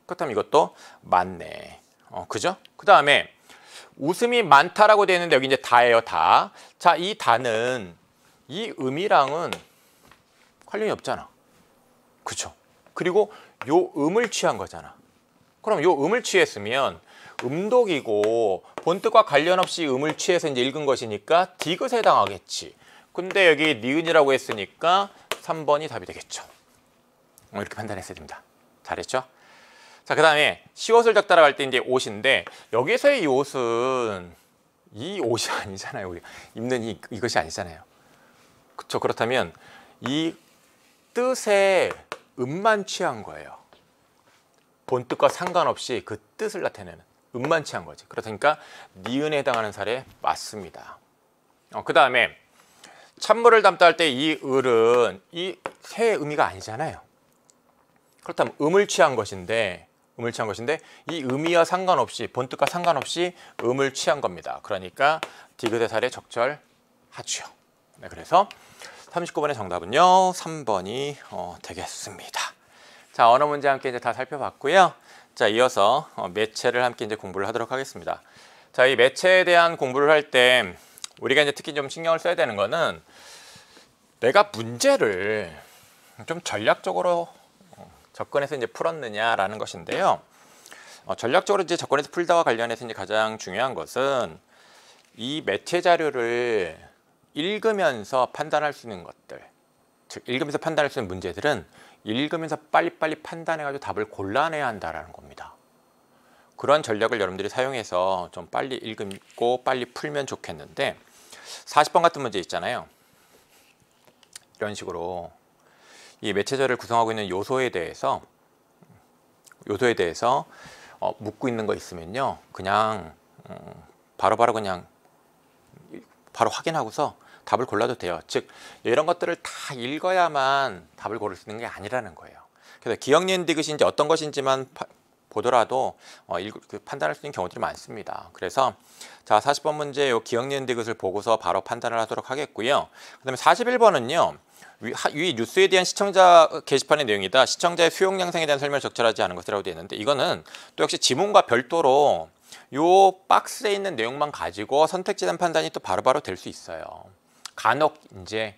그렇다면 이것도 맞네. 그죠? 그 다음에 웃음이 많다라고 되어 있는데 여기 이제 다예요, 다. 자, 이 다는 이 음이랑은 관련이 없잖아. 그죠? 그리고 요 음을 취한 거잖아. 그럼 요 음을 취했으면 음독이고 본뜻과 관련 없이 음을 취해서 이제 읽은 것이니까 디귿에 해당하겠지. 근데 여기 니은이라고 했으니까 3번이 답이 되겠죠. 이렇게 판단했어야 됩니다. 잘했죠? 자, 그 다음에 시옷을 적다라고 할 때 이제 옷인데, 여기서의 이 옷은 이 옷이 아니잖아요. 우리 입는 이것이 아니잖아요. 그렇죠? 그렇다면 이 뜻의 음만 취한 거예요. 본뜻과 상관없이 그 뜻을 나타내는 음만 취한 거지. 그렇다니까 니은에 해당하는 사례 맞습니다. 그 다음에 찬물을 담다 할 때 이 을은 이 새 의미가 아니잖아요. 그렇다면 음을 취한 것인데 이 의미와 상관없이, 본뜻과 상관없이 음을 취한 겁니다. 그러니까 디귿의 사례 적절하죠. 네, 그래서 39번의 정답은요 3번이 되겠습니다. 자, 언어 문제 함께 이제 다 살펴봤고요. 자, 이어서 매체를 함께 이제 공부를 하도록 하겠습니다. 자, 이 매체에 대한 공부를 할 때 우리가 이제 특히 좀 신경을 써야 되는 거는, 내가 문제를 좀 전략적으로 접근해서 이제 풀었느냐라는 것인데요. 전략적으로 이제 접근해서 풀다와 관련해서 이제 가장 중요한 것은 이 매체 자료를 읽으면서 판단할 수 있는 것들, 즉 읽으면서 판단할 수 있는 문제들은 읽으면서 빨리빨리 판단해가지고 답을 골라내야 한다라는 겁니다. 그런 전략을 여러분들이 사용해서 좀 빨리 읽고 빨리 풀면 좋겠는데, 40번 같은 문제 있잖아요. 이런 식으로 이 매체자를 구성하고 있는 요소에 대해서 묻고 있는 거 있으면요, 그냥 바로 그냥 바로 확인하고서 답을 골라도 돼요. 즉 이런 것들을 다 읽어야만 답을 고를 수 있는 게 아니라는 거예요. 그래서 기억 니은 디귿인지 어떤 것인지만 보더라도 판단할 수 있는 경우들이 많습니다. 그래서 자, 40번 문제 요 기억 니은 디귿을 보고서 바로 판단을 하도록 하겠고요. 그다음에 41번은요. 위 뉴스에 대한 시청자 게시판의 내용이다. 시청자의 수용 양상에 대한 설명을 적절하지 않은 것이라고 되어 있는데, 이거는 또 역시 지문과 별도로 요 박스에 있는 내용만 가지고 선택지단 판단이 또 바로바로 될 수 있어요. 간혹 이제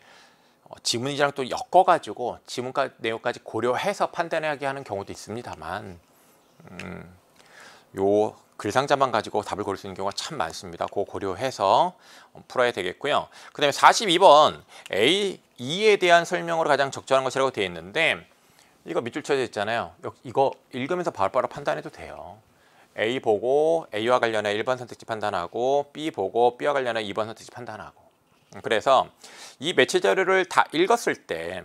지문이랑 또 엮어가지고 지문과 내용까지 고려해서 판단하게 하는 경우도 있습니다만 요 글상자만 가지고 답을 고를 수 있는 경우가 참 많습니다. 그거 고려해서 풀어야 되겠고요. 그 다음에 42번 A, E에 대한 설명으로 가장 적절한 것이라고 되어 있는데 이거 밑줄 쳐져 있잖아요. 이거 읽으면서 바로바로 판단해도 돼요. A 보고 A와 관련해 1번 선택지 판단하고 B 보고 B와 관련해 2번 선택지 판단하고 그래서 이 매체 자료를 다 읽었을 때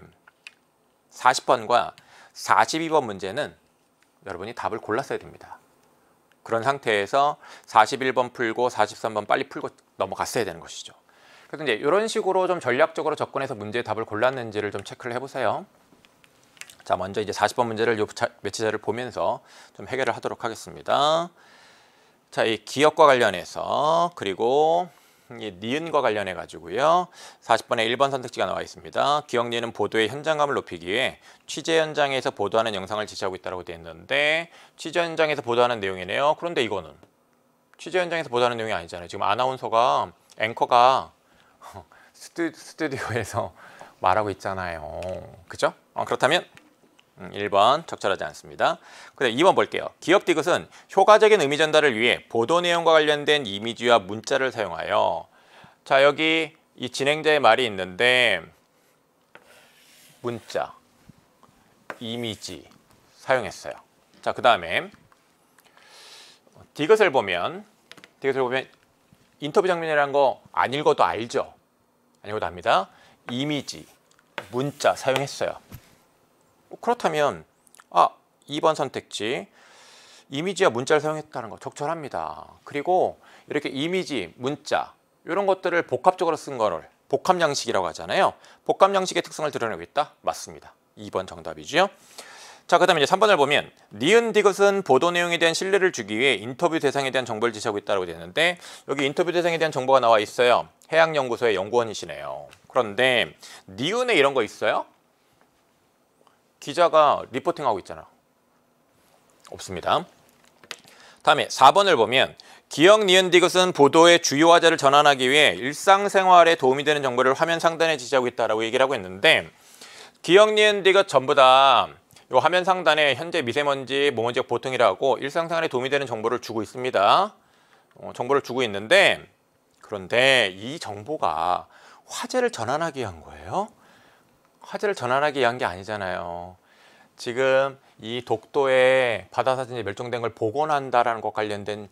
40번과 42번 문제는 여러분이 답을 골랐어야 됩니다. 그런 상태에서 41번 풀고 43번 빨리 풀고 넘어갔어야 되는 것이죠. 그래서 이제 이런 식으로 좀 전략적으로 접근해서 문제의 답을 골랐는지를 좀 체크를 해보세요. 자, 먼저 이제 40번 문제를 요 매체 자료를 보면서 좀 해결을 하도록 하겠습니다. 자, 이 기억과 관련해서 그리고 이 니은과 관련해 가지고요. 40번에 1번 선택지가 나와 있습니다. 기억 니은은 보도의 현장감을 높이기 위해 취재 현장에서 보도하는 영상을 지시하고 있다고 되어 있는데 취재 현장에서 보도하는 내용이네요. 그런데 이거는 취재 현장에서 보도하는 내용이 아니잖아요. 지금 아나운서가 앵커가 스튜디오에서 말하고 있잖아요. 그죠? 그렇다면 1번 적절하지 않습니다. 그다음 2번 볼게요. 기억 디귿은 효과적인 의미 전달을 위해 보도 내용과 관련된 이미지와 문자를 사용하여 자 여기 이 진행자의 말이 있는데 문자, 이미지 사용했어요. 자, 그 다음에 디귿을 보면 인터뷰 장면이라는 거 안 읽어도 알죠? 안 읽어도 압니다. 이미지, 문자 사용했어요. 그렇다면 2번 선택지 이미지와 문자를 사용했다는 거 적절합니다. 그리고 이렇게 이미지, 문자 이런 것들을 복합적으로 쓴 거를 복합 양식이라고 하잖아요. 복합 양식의 특성을 드러내고 있다? 맞습니다. 2번 정답이죠. 자, 그 다음에 이제 3번을 보면 니은 디귿은 보도 내용에 대한 신뢰를 주기 위해 인터뷰 대상에 대한 정보를 지시하고 있다고 되는데 여기 인터뷰 대상에 대한 정보가 나와 있어요. 해양연구소의 연구원이시네요. 그런데 니은에 이런 거 있어요? 기자가 리포팅하고 있잖아. 없습니다. 다음에 4번을 보면 기억 니은 디귿은 보도의 주요 화제를 전환하기 위해 일상생활에 도움이 되는 정보를 화면 상단에 지시하고 있다라고 얘기를 하고 있는데 기억 니은 디귿 전부 다 이 화면 상단에 현재 미세먼지, 모먼지역 보통이라고 일상생활에 도움이 되는 정보를 주고 있습니다. 정보를 주고 있는데 그런데 이 정보가 화제를 전환하기 위한 거예요? 화제를 전환하기 위한 게 아니잖아요. 지금 이 독도의 바다사진이 멸종된 걸 복원한다라는 것 관련된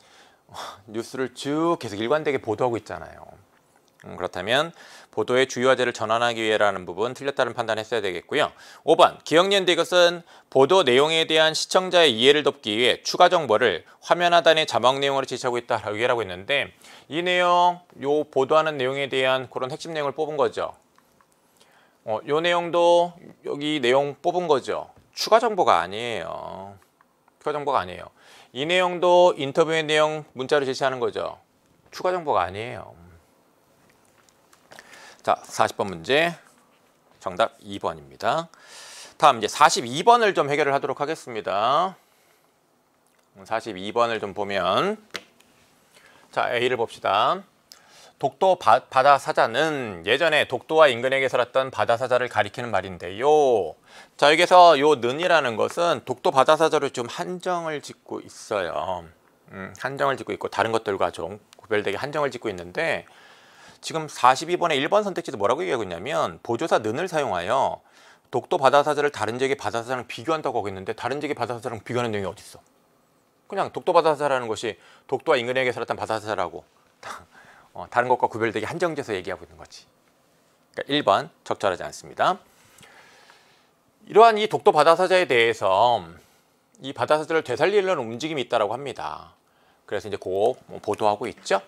뉴스를 쭉 계속 일관되게 보도하고 있잖아요. 그렇다면 보도의 주요 화제를 전환하기 위해라는 부분 틀렸다는 판단했어야 되겠고요. 5번 기억 니은 디귿은 보도 내용에 대한 시청자의 이해를 돕기 위해 추가 정보를 화면 하단의 자막 내용으로 지시하고 있다라고 얘기하고 있는데 이 내용, 요 보도하는 내용에 대한 그런 핵심 내용을 뽑은 거죠. 요 내용도 여기 내용 뽑은 거죠. 추가 정보가 아니에요. 추가 정보가 아니에요. 이 내용도 인터뷰의 내용 문자로 제시하는 거죠. 추가 정보가 아니에요. 자, 40번 문제 정답 2번입니다. 다음 이제 42번을 좀 해결을 하도록 하겠습니다. 42번을 좀 보면 자, A를 봅시다. 독도 바다 사자는 예전에 독도와 인근에게 살았던 바다 사자를 가리키는 말인데요. 자, 여기서 요 는이라는 것은 독도 바다 사자로 좀 한정을 짓고 있어요. 한정을 짓고 있고 다른 것들과 좀 구별되게 한정을 짓고 있는데 지금 42번의 1번 선택지도 뭐라고 얘기하고 있냐면 보조사 는을 사용하여 독도 바다 사자를 다른 지역의 바다 사자랑 비교한다고 하고 있는데 다른 지역의 바다 사자랑 비교하는 내용이 어디 있어? 그냥 독도 바다 사자라는 것이 독도와 인근에게 살았던 바다 사자라고 다른 것과 구별되게 한정돼서 얘기하고 있는 거지. 그러니까 1번 적절하지 않습니다. 이러한 이 독도 바다 사자에 대해서 이 바다 사자를 되살리려는 움직임이 있다고 합니다. 그래서 이제 그거 보도하고 있죠.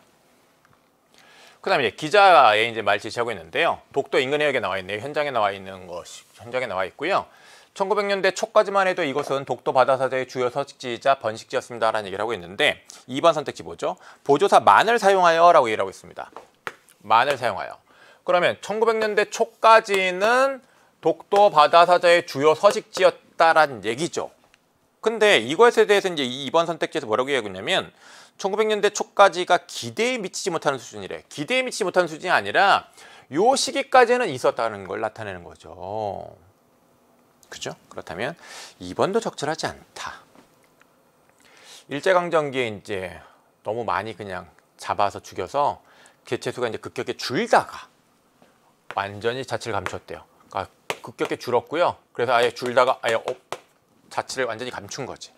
그 다음에 이제 기자의 이제 말 제시하고 있는데요. 독도 인근 해역에 나와 있네요. 현장에 나와 있는 것이 현장에 나와 있고요. 1900년대 초까지만 해도 이것은 독도 바다사자의 주요 서식지이자 번식지였습니다라는 얘기를 하고 있는데 2번 선택지 뭐죠? 보조사 만을 사용하여 라고 얘기를 하고 있습니다. 만을 사용하여. 그러면 1900년대 초까지는 독도 바다사자의 주요 서식지였다라는 얘기죠. 근데 이것에 대해서 이제 2번 선택지에서 뭐라고 얘기하고 있냐면 1900년대 초까지가 기대에 미치지 못하는 수준이래. 기대에 미치지 못하는 수준이 아니라 요 시기까지는 있었다는 걸 나타내는 거죠. 그죠? 그렇다면 2번도 적절하지 않다. 일제강점기에 이제 너무 많이 그냥 잡아서 죽여서 개체수가 이제 급격히 줄다가 완전히 자취를 감췄대요. 그러니까 급격히 줄었고요. 그래서 아예 줄다가 아예 자취를 완전히 감춘 거지.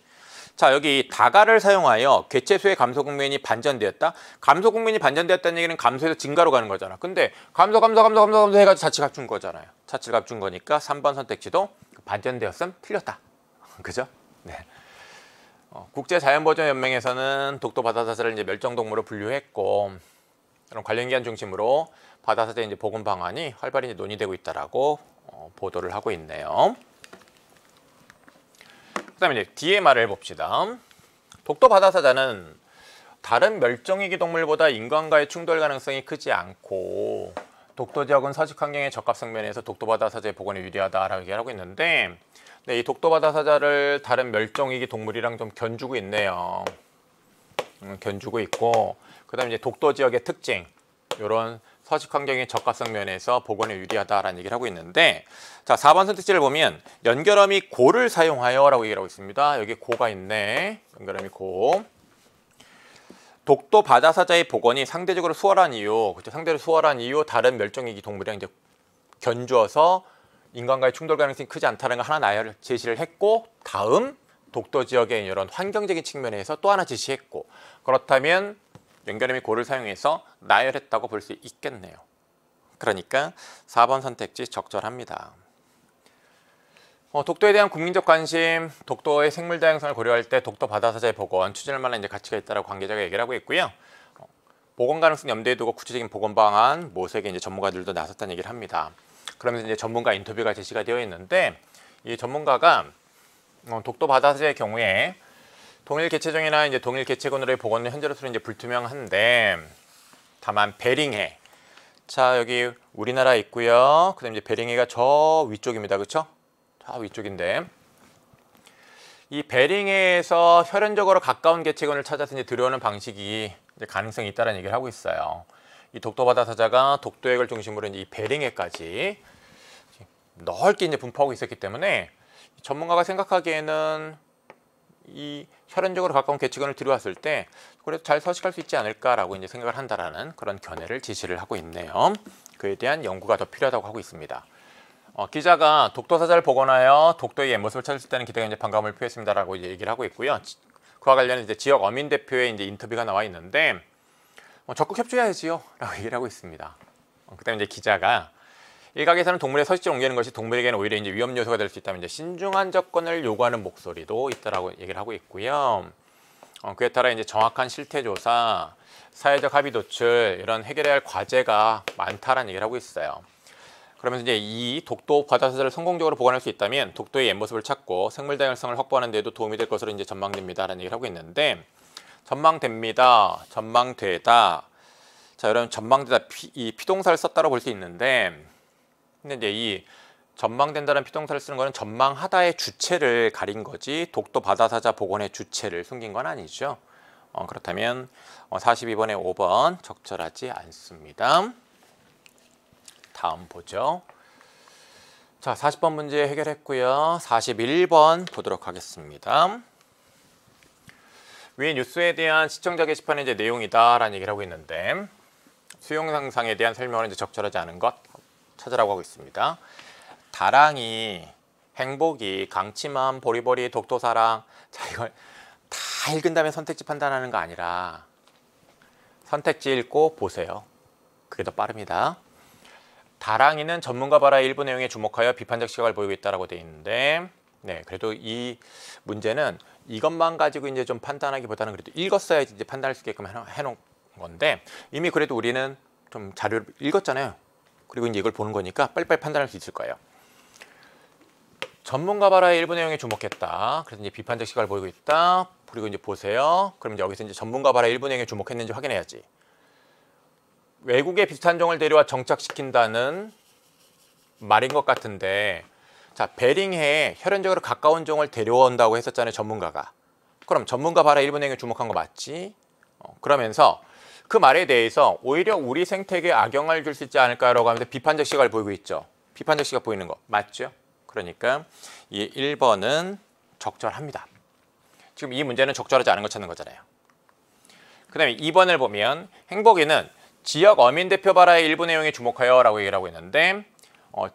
자, 여기 다가를 사용하여 개체수의 감소 국면이 반전되었다. 감소 국면이 반전되었다는 얘기는 감소에서 증가로 가는 거잖아. 근데 감소 해가지고 자취 감춘 거잖아요. 자취를 감춘 거니까 3번 선택지도 반전되었음 틀렸다. 그죠? 네. 국제자연보전연맹에서는 독도 바다사자를 이제 멸종동물로 분류했고, 그런 관련 기관 중심으로 바다사자 이제 복원 방안이 활발히 이제 논의되고 있다라고 보도를 하고 있네요. 그다음에 이제 뒤에 말을 봅시다. 독도 바다사자는 다른 멸종위기 동물보다 인간과의 충돌 가능성이 크지 않고 독도 지역은 서식 환경의 적합성 면에서 독도 바다사자의 복원에 유리하다라고 얘기를 하고 있는데, 네, 이 독도 바다사자를 다른 멸종위기 동물이랑 좀 견주고 있네요. 견주고 있고, 그다음에 이제 독도 지역의 특징, 이런 서식 환경의 적합성 면에서 복원에 유리하다라는 얘기를 하고 있는데, 자, 4번 선택지를 보면 연결어미 고를 사용하여라고 얘기를 하고 있습니다. 여기 고가 있네. 연결어미 고. 독도 바다사자의 복원이 상대적으로 수월한 이유, 그렇죠? 상대적으로 수월한 이유, 다른 멸종위기 동물이랑 이제 견주어서 인간과의 충돌 가능성이 크지 않다는 걸 하나 나열 제시를 했고, 다음 독도 지역의 이런 환경적인 측면에서 또 하나 제시했고, 그렇다면 연결어미 고를 사용해서 나열했다고 볼 수 있겠네요. 그러니까 4번 선택지 적절합니다. 독도에 대한 국민적 관심, 독도의 생물 다양성을 고려할 때 독도 바다사자의 복원 추진할 만한 이제 가치가 있다라고 관계자가 얘기를 하고 있고요. 복원 가능성 염두에 두고 구체적인 복원 방안 모색에 이제 전문가들도 나섰다는 얘기를 합니다. 그러면서 이제 전문가 인터뷰가 제시가 되어 있는데, 이 전문가가 독도 바다사자의 경우에 동일 개체종이나 이제 동일 개체군으로의 복원은 현재로서는 이제 불투명한데, 다만 베링해, 자 여기 우리나라 있고요. 그다음 이제 베링해가 저 위쪽입니다, 그렇죠? 저 위쪽인데, 이 베링해에서 혈연적으로 가까운 개체군을 찾아서 이제 들여오는 방식이 이제 가능성이 있다는 얘기를 하고 있어요. 이 독도 바다사자가 독도액을 중심으로 이제 이 베링해까지 넓게 이제 분포하고 있었기 때문에 전문가가 생각하기에는 이 혈연적으로 가까운 개체군을 들여왔을 때 그래도 잘 서식할 수 있지 않을까라고 이제 생각을 한다라는 그런 견해를 제시를 하고 있네요. 그에 대한 연구가 더 필요하다고 하고 있습니다. 기자가 독도 사자를 복원하여 독도의 옛 모습을 찾을 수 있다는 기대가 이제 반감을 표했습니다라고 이제 얘기를 하고 있고요. 그와 관련해 이제 지역 어민 대표의 이제 인터뷰가 나와 있는데, 적극 협조해야지요라고 얘기를 하고 있습니다. 그다음에 이제 기자가 일각에서는 동물의 서식지를 옮기는 것이 동물에게는 오히려 이제 위험 요소가 될 수 있다면 이제 신중한 접근을 요구하는 목소리도 있다라고 얘기를 하고 있고요. 그에 따라 이제 정확한 실태 조사, 사회적 합의 도출 이런 해결해야 할 과제가 많다라는 얘기를 하고 있어요. 그러면서 이제 이 독도 바다사자를 성공적으로 복원할 수 있다면 독도의 옛 모습을 찾고 생물 다양성을 확보하는 데도 도움이 될 것으로 이제 전망됩니다라는 얘기를 하고 있는데, 전망됩니다, 전망되다. 자, 여러분 전망되다 이 피동사를 썼다고 볼 수 있는데, 근데 이제 이 전망된다는 피동사를 쓰는 거는 전망하다의 주체를 가린 거지 독도 바다사자 복원의 주체를 숨긴 건 아니죠. 그렇다면 42번에 5번 적절하지 않습니다. 다음 보죠. 자, 40번 문제 해결했고요. 41번 보도록 하겠습니다. 위 뉴스에 대한 시청자 게시판의 이제 내용이다라는 얘기를 하고 있는데, 수용상상에 대한 설명은 이제 적절하지 않은 것 찾으라고 하고 있습니다. 다랑이, 행복이, 강치만, 보리보리, 독도사랑. 자, 이걸 다 읽은 다음에 선택지 판단하는 거 아니라 선택지 읽고 보세요. 그게 더 빠릅니다. 다랑이는 전문가 발화의 일부 내용에 주목하여 비판적 시각을 보이고 있다라고 되어 있는데, 네, 그래도 이 문제는 이것만 가지고 이제 좀 판단하기보다는 그래도 읽었어야지 이제 판단할 수 있게끔 해놓은 건데, 이미 그래도 우리는 좀 자료를 읽었잖아요. 그리고 이제 이걸 보는 거니까 빨리빨리 판단할 수 있을 거예요. 전문가 발화의 일부 내용에 주목했다. 그래서 이제 비판적 시각을 보이고 있다. 그리고 이제 보세요. 그럼 이제 여기서 이제 전문가 발화의 일부 내용에 주목했는지 확인해야지. 외국의 비슷한 종을 데려와 정착시킨다는 말인 것 같은데, 자, 베링해에 혈연적으로 가까운 종을 데려온다고 했었잖아요, 전문가가. 그럼 전문가 발화 일부 내용에 주목한 거 맞지? 그러면서 그 말에 대해서 오히려 우리 생태계에 악영향을 줄 수 있지 않을까라고 하면서 비판적 시각을 보이고 있죠. 비판적 시각 보이는 거 맞죠? 그러니까 이 1번은 적절합니다. 지금 이 문제는 적절하지 않은 거 찾는 거잖아요. 그 다음에 2번을 보면 행복이는 지역 어민 대표 발화의 일부 내용에 주목하여 라고 얘기를 하고 있는데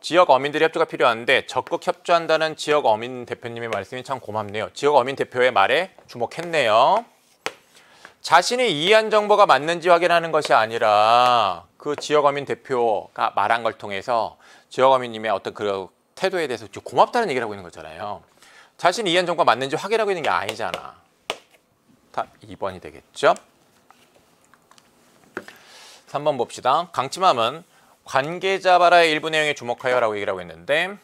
지역 어민들의 협조가 필요한데 적극 협조한다는 지역 어민 대표님의 말씀이 참 고맙네요. 지역 어민 대표의 말에 주목했네요. 자신이 이해한 정보가 맞는지 확인하는 것이 아니라 그 지역 어민 대표가 말한 걸 통해서 지역 어민님의 어떤 그 태도에 대해서 고맙다는 얘기를 하고 있는 거잖아요. 자신이 이해한 정보가 맞는지 확인하고 있는 게 아니잖아. 답 2번이 되겠죠. 3번 봅시다. 강침함은 관계자 발화의 일부 내용에 주목하여 라고 얘기를 하고 있는데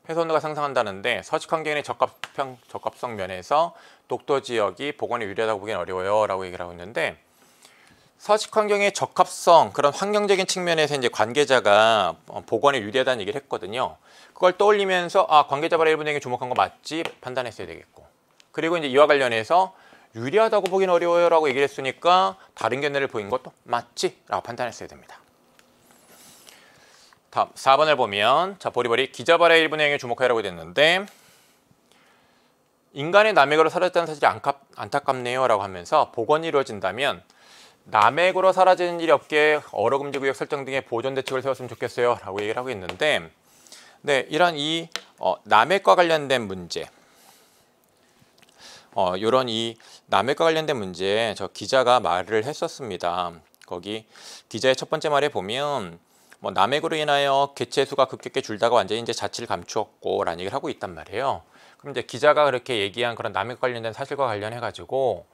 훼손도가 상승한다는데 서식 환경의 적합성 면에서 독도 지역이 복원에 유리하다고 보기는 어려워요 라고 얘기를 하고 있는데 서식 환경의 적합성 그런 환경적인 측면에서 이제 관계자가 복원에 유리하다는 얘기를 했거든요. 그걸 떠올리면서 관계자 발화의 일부 내용에 주목한 거 맞지 판단했어야 되겠고 그리고 이제 이와 관련해서 유리하다고 보기는 어려워요 라고 얘기를 했으니까 다른 견해를 보인 것도 맞지 라고 판단했어야 됩니다. 다음 4번을 보면 보리보리 기자 발화의 일부 내용에 주목하라고 됐는데 인간의 남획으로 사라졌다는 사실이 안타깝네요 라고 하면서 복원이 이루어진다면 남획으로 사라지는 일이 없게 어로금지구역 설정 등의 보존 대책을 세웠으면 좋겠어요 라고 얘기를 하고 있는데 네, 이런 이 남획과 관련된 문제 이런 이 남획과 관련된 문제 저 기자가 말을 했었습니다. 거기 기자의 첫 번째 말에 보면 남획으로 인하여 개체수가 급격히 줄다가 완전히 이제 자취를 감추었고 라는 얘기를 하고 있단 말이에요. 그럼 이제 기자가 그렇게 얘기한 그런 남획 관련된 사실과 관련해 가지고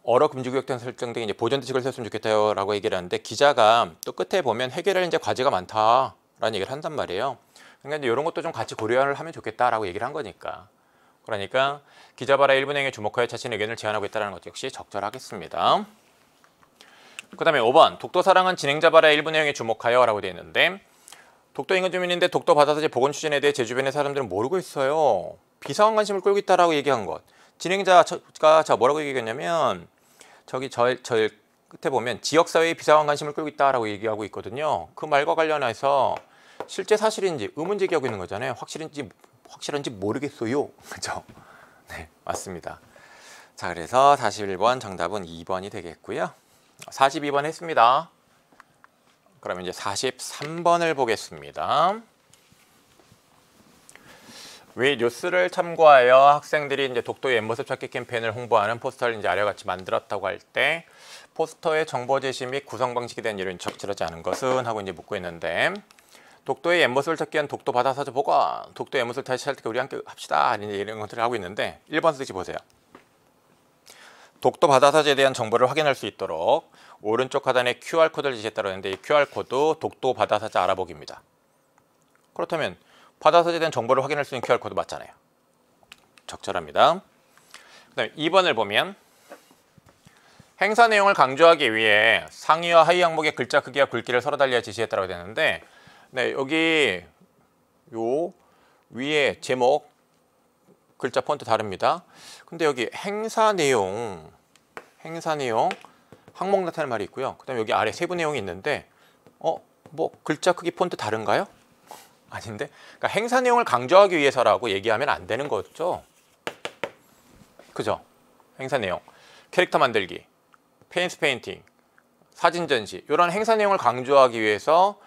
어로금지구역 등 설정 등 이제 보존 대책을 세웠으면 좋겠다요 라고 얘기를 하는데 기자가 또 끝에 보면 해결할 이제 과제가 많다라는 얘기를 한단 말이에요. 그러니까 이제 이런 것도 좀 같이 고려를 하면 좋겠다라고 얘기를 한 거니까. 그러니까 기자 발화 일부 내용에 주목하여 자신의 의견을 제안하고 있다는 것 역시 적절하겠습니다. 그 다음에 5번 독도 사랑은 진행자 발화 일부 내용에 주목하여 라고 되어 있는데 독도 인근 주민인데 독도 바다사지 복원 추진에 대해 제 주변의 사람들은 모르고 있어요. 비상한 관심을 끌고 있다라고 얘기한 것. 진행자가 뭐라고 얘기했냐면 저기 저 끝에 보면 지역사회의 비상한 관심을 끌고 있다라고 얘기하고 있거든요. 그 말과 관련해서 실제 사실인지 의문 제기하고 있는 거잖아요. 확실한지 모르겠어요. 그죠? 네, 맞습니다. 자, 그래서 41번 정답은 2번이 되겠고요. 42번 했습니다. 그러면 이제 43번을 보겠습니다. 위 뉴스를 참고하여 학생들이 이제 독도의 옛모습 찾기 캠페인을 홍보하는 포스터를 이제 아래와 같이 만들었다고 할 때 포스터의 정보 제시 및 구성 방식에 대한 이론이 적절하지 않은 것은 하고 이제 묻고 있는데 독도의 옛모습을 찾기 위한 독도 바다사지 복원, 독도 옛모습을 다시 찾을 때 우리 함께 합시다 이런 것들을 하고 있는데 1번 쓰시 보세요. 독도 바다사지에 대한 정보를 확인할 수 있도록 오른쪽 하단에 QR코드를 지시했다고 하는데 이 QR코드 독도 바다사지 알아보기입니다. 그렇다면 바다사지에 대한 정보를 확인할 수 있는 QR코드 맞잖아요. 적절합니다. 그 다음에 2번을 보면 행사 내용을 강조하기 위해 상위와 하위 항목의 글자 크기와 굵기를 서로 달리 지시했다고 되는데 네, 여기 요 위에 제목 글자 폰트 다릅니다. 근데 여기 행사 내용 항목 나타내는 말이 있고요. 그다음에 여기 아래 세부 내용이 있는데 뭐 글자 크기 폰트 다른가요? 아닌데? 그러니까 행사 내용을 강조하기 위해서라고 얘기하면 안 되는 거죠. 그죠? 행사 내용, 캐릭터 만들기, 페인스 페인팅, 사진 전시 이런 행사 내용을 강조하기 위해서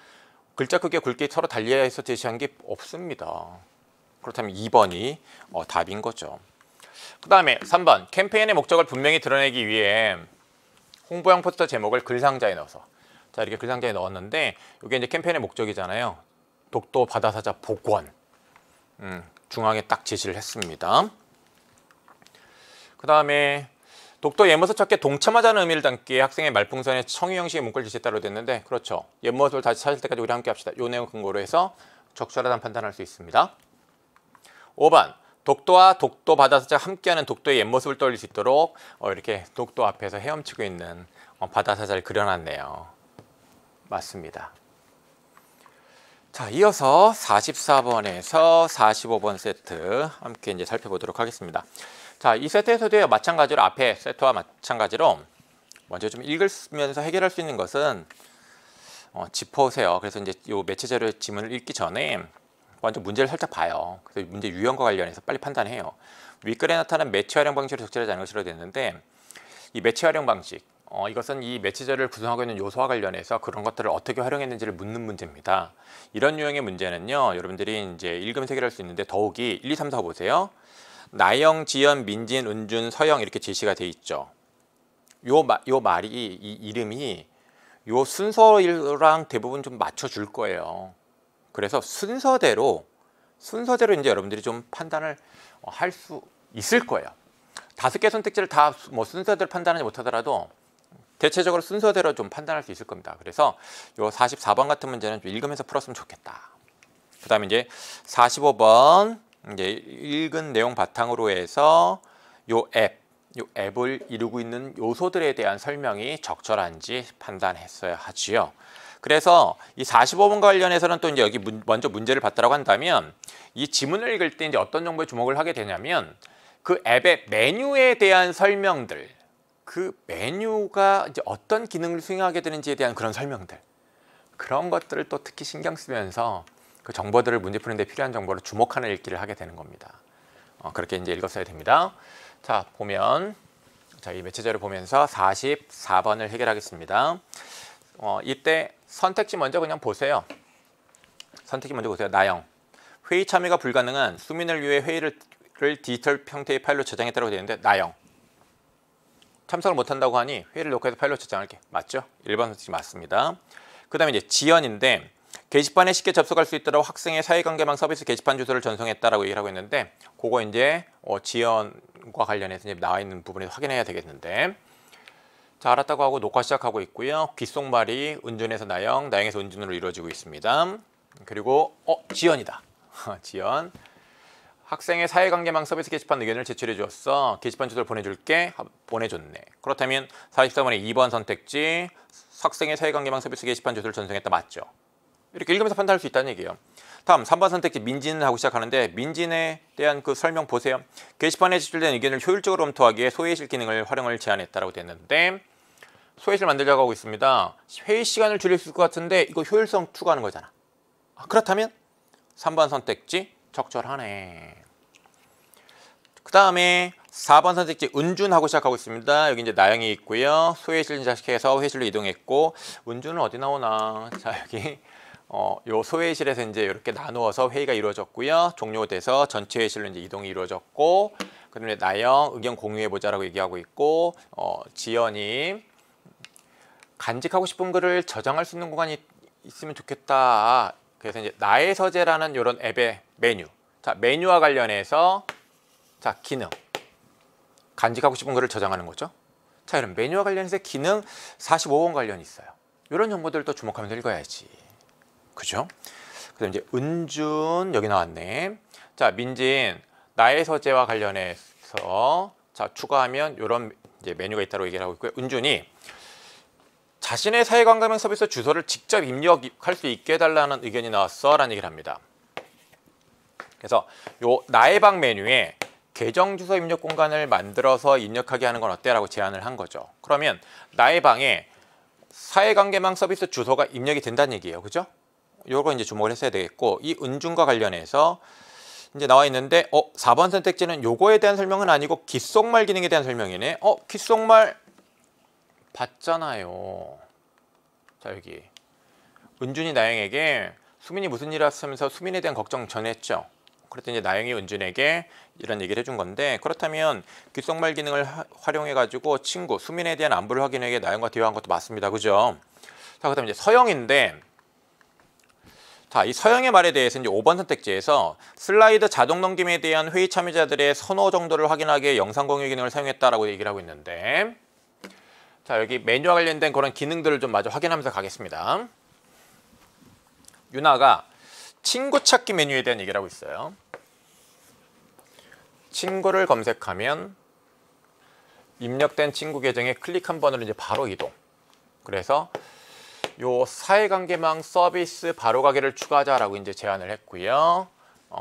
글자 크기와 굵기 서로 달리해서 제시한 게 없습니다. 그렇다면 2번이 답인 거죠. 그 다음에 3번 캠페인의 목적을 분명히 드러내기 위해 홍보용 포스터 제목을 글상자에 넣어서 자 이렇게 글상자에 넣었는데 이게 이제 캠페인의 목적이잖아요. 독도 바다사자 복원 중앙에 딱 제시를 했습니다. 그 다음에 독도 옛모습 찾기에 동참하자는 의미를 담기에 학생의 말풍선에 청유 형식의 문구를 제시했다고 됐는데 그렇죠. 옛모습을 다시 찾을 때까지 우리 함께 합시다. 이 내용 근거로 해서 적절하다는 판단할 수 있습니다. 5번 독도와 독도 바다사자가 함께하는 독도의 옛모습을 떠올릴 수 있도록 이렇게 독도 앞에서 헤엄치고 있는 바다사자를 그려놨네요. 맞습니다. 자, 이어서 44번에서 45번 세트 함께 이제 살펴보도록 하겠습니다. 자, 이 세트에서도요, 마찬가지로 앞에 세트와 마찬가지로 먼저 좀 읽으면서 해결할 수 있는 것은 짚어오세요. 그래서 이제 요 매체 자료 지문을 읽기 전에 먼저 문제를 살짝 봐요. 그래서 문제 유형과 관련해서 빨리 판단해요. 윗글에 나타난 매체 활용 방식으로 적절하지 않은 것으로 됐는데 이 매체 활용 방식 이것은 이 매체 자료를 구성하고 있는 요소와 관련해서 그런 것들을 어떻게 활용했는지를 묻는 문제입니다. 이런 유형의 문제는요, 여러분들이 이제 읽으면서 해결할 수 있는데 더욱이 1, 2, 3, 4 보세요. 나영, 지연, 민진, 은준, 서영 이렇게 제시가 돼 있죠. 요 말이 이 이름이 요 순서랑 대부분 좀 맞춰줄 거예요. 그래서 순서대로 이제 여러분들이 좀 판단을 할 수 있을 거예요. 5개 선택지를 다 뭐 순서대로 판단하지 못하더라도 대체적으로 순서대로 좀 판단할 수 있을 겁니다. 그래서 요 44번 같은 문제는 좀 읽으면서 풀었으면 좋겠다. 그 다음에 이제 45번 이제 읽은 내용 바탕으로 해서 요 앱을 이루고 있는 요소들에 대한 설명이 적절한지 판단했어야 하지요. 그래서 이 45번과 관련해서는 또 이제 여기 먼저 문제를 봤다라고 한다면 이 지문을 읽을 때 이제 어떤 정보에 주목을 하게 되냐면 그 앱의 메뉴에 대한 설명들, 그 메뉴가 이제 어떤 기능을 수행하게 되는지에 대한 그런 설명들, 그런 것들을 또 특히 신경 쓰면서 그 정보들을 문제 푸는데 필요한 정보를 주목하는 읽기를 하게 되는 겁니다. 그렇게 이제 읽었어야 됩니다. 자, 보면 이 매체자를 보면서 44번을 해결하겠습니다. 이때 선택지 먼저 그냥 보세요. 선택지 먼저 보세요. 나영. 회의 참여가 불가능한 수민을 위해 회의를 디지털 형태의 파일로 저장했다고 되어 있는데 나영. 참석을 못한다고 하니 회의를 녹화해서 파일로 저장할게. 맞죠? 1번 선택지 맞습니다. 그 다음에 이제 지연인데 게시판에 쉽게 접속할 수 있도록 학생의 사회관계망 서비스 게시판 주소를 전송했다라고 얘기를 하고 있는데 그거 이제 지연과 관련해서 이제 나와 있는 부분에서 확인해야 되겠는데 자, 알았다고 하고 녹화 시작하고 있고요. 귓속말이 은준에서 나영, 나영에서 은준으로 이루어지고 있습니다. 그리고 지연이다. 지연. 학생의 사회관계망 서비스 게시판 의견을 제출해 주었어. 게시판 주소를 보내줄게. 보내줬네. 그렇다면 44번의 2번 선택지 학생의 사회관계망 서비스 게시판 주소를 전송했다. 맞죠? 이렇게 읽으면서 판단할 수 있다는 얘기예요. 다음 3번 선택지 민진을 하고 시작하는데 민진에 대한 그 설명 보세요. 게시판에 제출된 의견을 효율적으로 검토하기에 소회의실 기능을 활용을 제안했다라고 됐는데 소회의실 만들자고 하고 있습니다. 회의 시간을 줄일 수 있을 것 같은데 이거 효율성 추구하는 거잖아. 그렇다면 3번 선택지 적절하네. 그 다음에 4번 선택지 은준하고 시작하고 있습니다. 여기 이제 나영이 있고요. 소회의실 시작해서 회의실로 이동했고 은준은 어디 나오나? 자, 여기 요 소회의실에서 이제 이렇게 나누어서 회의가 이루어졌고요. 종료돼서 전체 회의실로 이제 이동이 이루어졌고, 그다음에 나영 의견 공유해 보자라고 얘기하고 있고, 지연이 간직하고 싶은 글을 저장할 수 있는 공간이 있으면 좋겠다. 그래서 이제 나의 서재라는 이런 앱의 메뉴. 자, 메뉴와 관련해서 자, 기능. 간직하고 싶은 글을 저장하는 거죠. 자, 이런 메뉴와 관련해서 기능 45번 관련이 있어요. 이런 정보들도 주목하면서 읽어야지. 그죠? 그다음 이제 은준 여기 나왔네. 자, 민진 나의 서재와 관련해서 자, 추가하면 이런 이제 메뉴가 있다고 얘기를 하고 있고요. 은준이 자신의 사회관계망 서비스 주소를 직접 입력할 수 있게 해달라는 의견이 나왔어라는 얘기를 합니다. 그래서 요 나의 방 메뉴에 계정 주소 입력 공간을 만들어서 입력하게 하는 건 어때라고 제안을 한 거죠. 그러면 나의 방에 사회관계망 서비스 주소가 입력이 된다는 얘기예요. 그죠? 요거 이제 주목을 했어야 되겠고, 이 은준과 관련해서 이제 나와 있는데 4번 선택지는 요거에 대한 설명은 아니고 귓속말 기능에 대한 설명이네. 귓속말 봤잖아요. 자, 여기 은준이 나영에게 수민이 무슨 일 하면서 수민에 대한 걱정 전했죠. 그랬더니 이제 나영이 은준에게 이런 얘기를 해준 건데, 그렇다면 귓속말 기능을 활용해 가지고 친구 수민에 대한 안부를 확인하기 위해 나영과 대화한 것도 맞습니다. 그죠? 자, 그다음에 이제 서영인데, 자, 이 서영의 말에 대해서 이제 5번 선택지에서 슬라이드 자동 넘김에 대한 회의 참여자들의 선호 정도를 확인하기 위해 영상 공유 기능을 사용했다라고 얘기를 하고 있는데, 자, 여기 메뉴와 관련된 그런 기능들을 좀 마저 확인하면서 가겠습니다. 유나가 친구 찾기 메뉴에 대한 얘기를 하고 있어요. 친구를 검색하면 입력된 친구 계정에 클릭 한 번으로 이제 바로 이동. 그래서 요 사회관계망 서비스 바로가기를 추가하자라고 이제 제안을 했고요.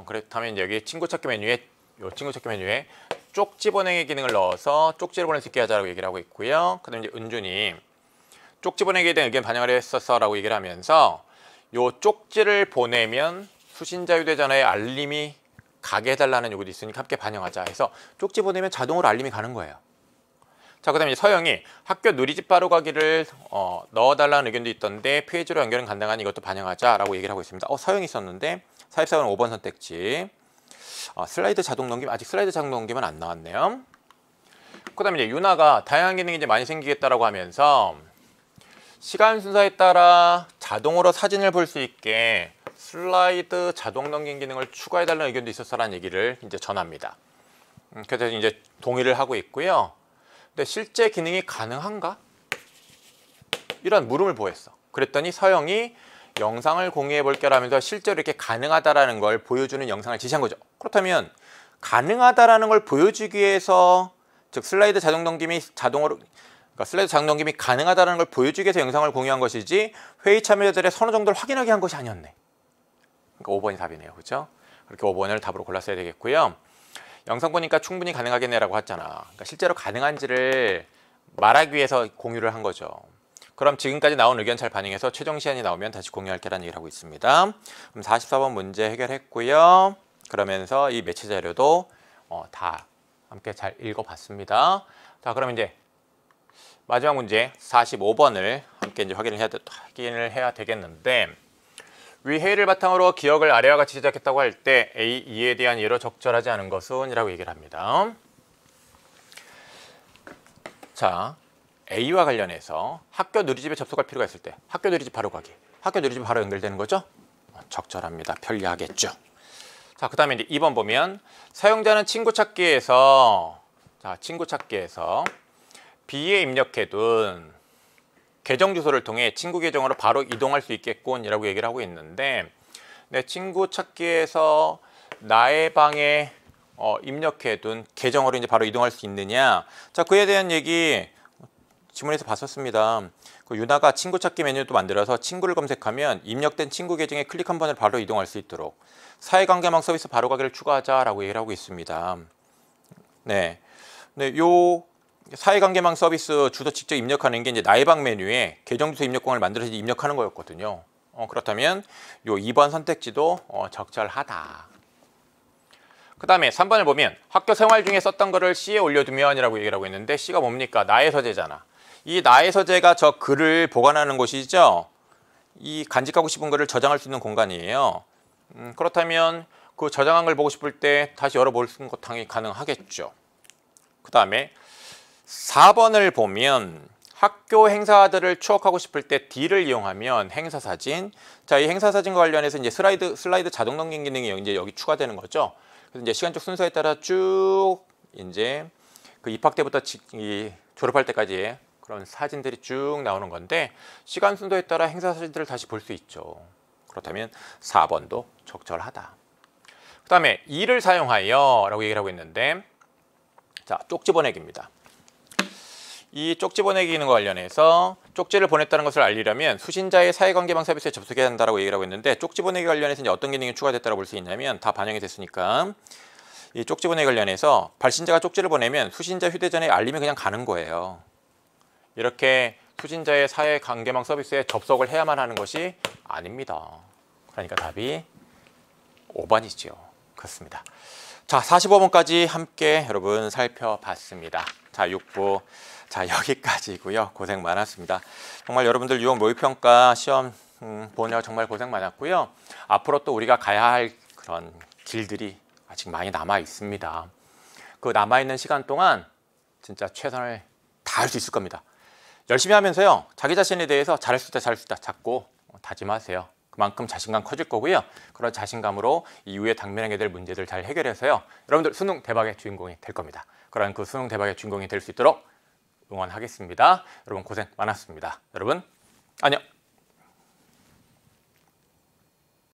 그렇다면 이제 여기 친구 찾기 메뉴에 쪽지 보내기 기능을 넣어서 쪽지를 보낼 수 있게 하자라고 얘기를 하고 있고요. 그다음에 이제 은준이 쪽지 보내기에 대한 의견 반영을 했었어라고 얘기를 하면서 요 쪽지를 보내면 수신자 휴대전화에 알림이 가게 해달라는 요구도 있으니까 함께 반영하자 해서 쪽지 보내면 자동으로 알림이 가는 거예요. 자, 그다음에 이제 서영이 학교 누리집 바로가기를 넣어달라는 의견도 있던데 페이지로 연결은 가능하니 이것도 반영하자라고 얘기를 하고 있습니다. 서영이 있었는데 44번 5번 선택지. 슬라이드 자동 넘김, 아직 슬라이드 자동 넘김은 안 나왔네요. 그다음에 이제 유나가 다양한 기능이 이제 많이 생기겠다라고 하면서 시간 순서에 따라 자동으로 사진을 볼 수 있게 슬라이드 자동 넘김 기능을 추가해달라는 의견도 있었어라는 얘기를 이제 전합니다. 그래서 이제 동의를 하고 있고요. 근데 실제 기능이 가능한가? 이런 물음을 보였어. 그랬더니 서영이 영상을 공유해 볼게라면서 실제로 이렇게 가능하다라는 걸 보여주는 영상을 지시한 거죠. 그렇다면 가능하다라는 걸 보여주기 위해서 즉 슬라이드 자동 넘김이 자동으로 슬라이드 자동 넘김이 가능하다는 걸 보여주기 위해서 영상을 공유한 것이지 회의 참여자들의 선호 정도를 확인하게 한 것이 아니었네. 그러니까 5번이 답이네요. 그렇죠? 그렇게 5번을 답으로 골랐어야 되겠고요. 영상 보니까 충분히 가능하겠네라고 했잖아. 그러니까 실제로 가능한지를 말하기 위해서 공유를 한 거죠. 그럼 지금까지 나온 의견 잘 반영해서 최종 시안이 나오면 다시 공유할게라는 얘기를 하고 있습니다. 그럼 44번 문제 해결했고요. 그러면서 이 매체 자료도 다 함께 잘 읽어봤습니다. 자, 그럼 이제 마지막 문제 45번을 함께 이제 확인을 해야 되겠는데 위 회의를 바탕으로 기억을 아래와 같이 제작했다고 할 때 A, 2에 대한 예로 적절하지 않은 것은? 이라고 얘기를 합니다. 자, A와 관련해서 학교 누리집에 접속할 필요가 있을 때 학교 누리집 바로 가기. 학교 누리집 바로 연결되는 거죠? 적절합니다. 편리하겠죠. 자, 그 다음에 이제 2번 보면 사용자는 친구 찾기에서 B에 입력해둔 계정 주소를 통해 친구 계정으로 바로 이동할 수 있겠군 이라고 얘기를 하고 있는데 내 친구 찾기에서 나의 방에 입력해둔 계정으로 이제 바로 이동할 수 있느냐. 자, 그에 대한 얘기 지문에서 봤었습니다. 그 유나가 친구 찾기 메뉴도 만들어서 친구를 검색하면 입력된 친구 계정에 클릭 한 번을 바로 이동할 수 있도록 사회관계망 서비스 바로가기를 추가하자라고 얘기를 하고 있습니다. 네, 요 사회관계망 서비스 주소 직접 입력하는 게 이제 나의 방 메뉴에 계정 주소 입력권을 만들어서 입력하는 거였거든요. 그렇다면 요 2번 선택지도 적절하다. 그 다음에 3번을 보면 학교 생활 중에 썼던 거를 C에 올려두면 이라고 얘기를 하고 있는데 C가 뭡니까? 나의 서재잖아. 이 나의 서재가 저 글을 보관하는 곳이죠. 이 간직하고 싶은 글을 저장할 수 있는 공간이에요. 그렇다면 그 저장한 걸 보고 싶을 때 다시 열어볼 수 있는 것 당연히 가능하겠죠. 그 다음에 4번을 보면 학교 행사들을 추억하고 싶을 때 D를 이용하면 행사 사진. 자, 이 행사 사진과 관련해서 이제 슬라이드 자동 넘김 기능이 이제 여기 추가되는 거죠. 그래서 이제 시간적 순서에 따라 쭉 이제 그 입학 때부터 졸업할 때까지 그런 사진들이 쭉 나오는 건데 시간 순서에 따라 행사 사진들을 다시 볼 수 있죠. 그렇다면 4번도 적절하다. 그 다음에 2를 사용하여 라고 얘기를 하고 있는데 자, 쪽지 보내기입니다. 이 쪽지 보내기 기능과 관련해서 쪽지를 보냈다는 것을 알리려면 수신자의 사회관계망 서비스에 접속해야 한다고 얘기를 하고 있는데 쪽지 보내기 관련해서 이제 어떤 기능이 추가됐다고 볼 수 있냐면 다 반영이 됐으니까 이 쪽지 보내기 관련해서 발신자가 쪽지를 보내면 수신자 휴대전화에 알림이 그냥 가는 거예요. 이렇게 수신자의 사회관계망 서비스에 접속을 해야만 하는 것이 아닙니다. 그러니까 답이 5번이지요. 그렇습니다. 자, 45번까지 함께 여러분 살펴봤습니다. 자, 6부. 자, 여기까지고요. 고생 많았습니다. 정말 여러분들 유형 모의평가 시험 보느라 정말 고생 많았고요. 앞으로 또 우리가 가야 할 그런 길들이 아직 많이 남아 있습니다. 그 남아있는 시간 동안 진짜 최선을 다할 수 있을 겁니다. 열심히 하면서요. 자기 자신에 대해서 잘할 수 있다 자꾸 다짐하세요. 그만큼 자신감 커질 거고요. 그런 자신감으로 이후에 당면하게 될 문제들 잘 해결해서요. 여러분들 수능 대박의 주인공이 될 겁니다. 그런 그 수능 대박의 주인공이 될 수 있도록 응원하겠습니다. 여러분 고생 많았습니다. 여러분 안녕.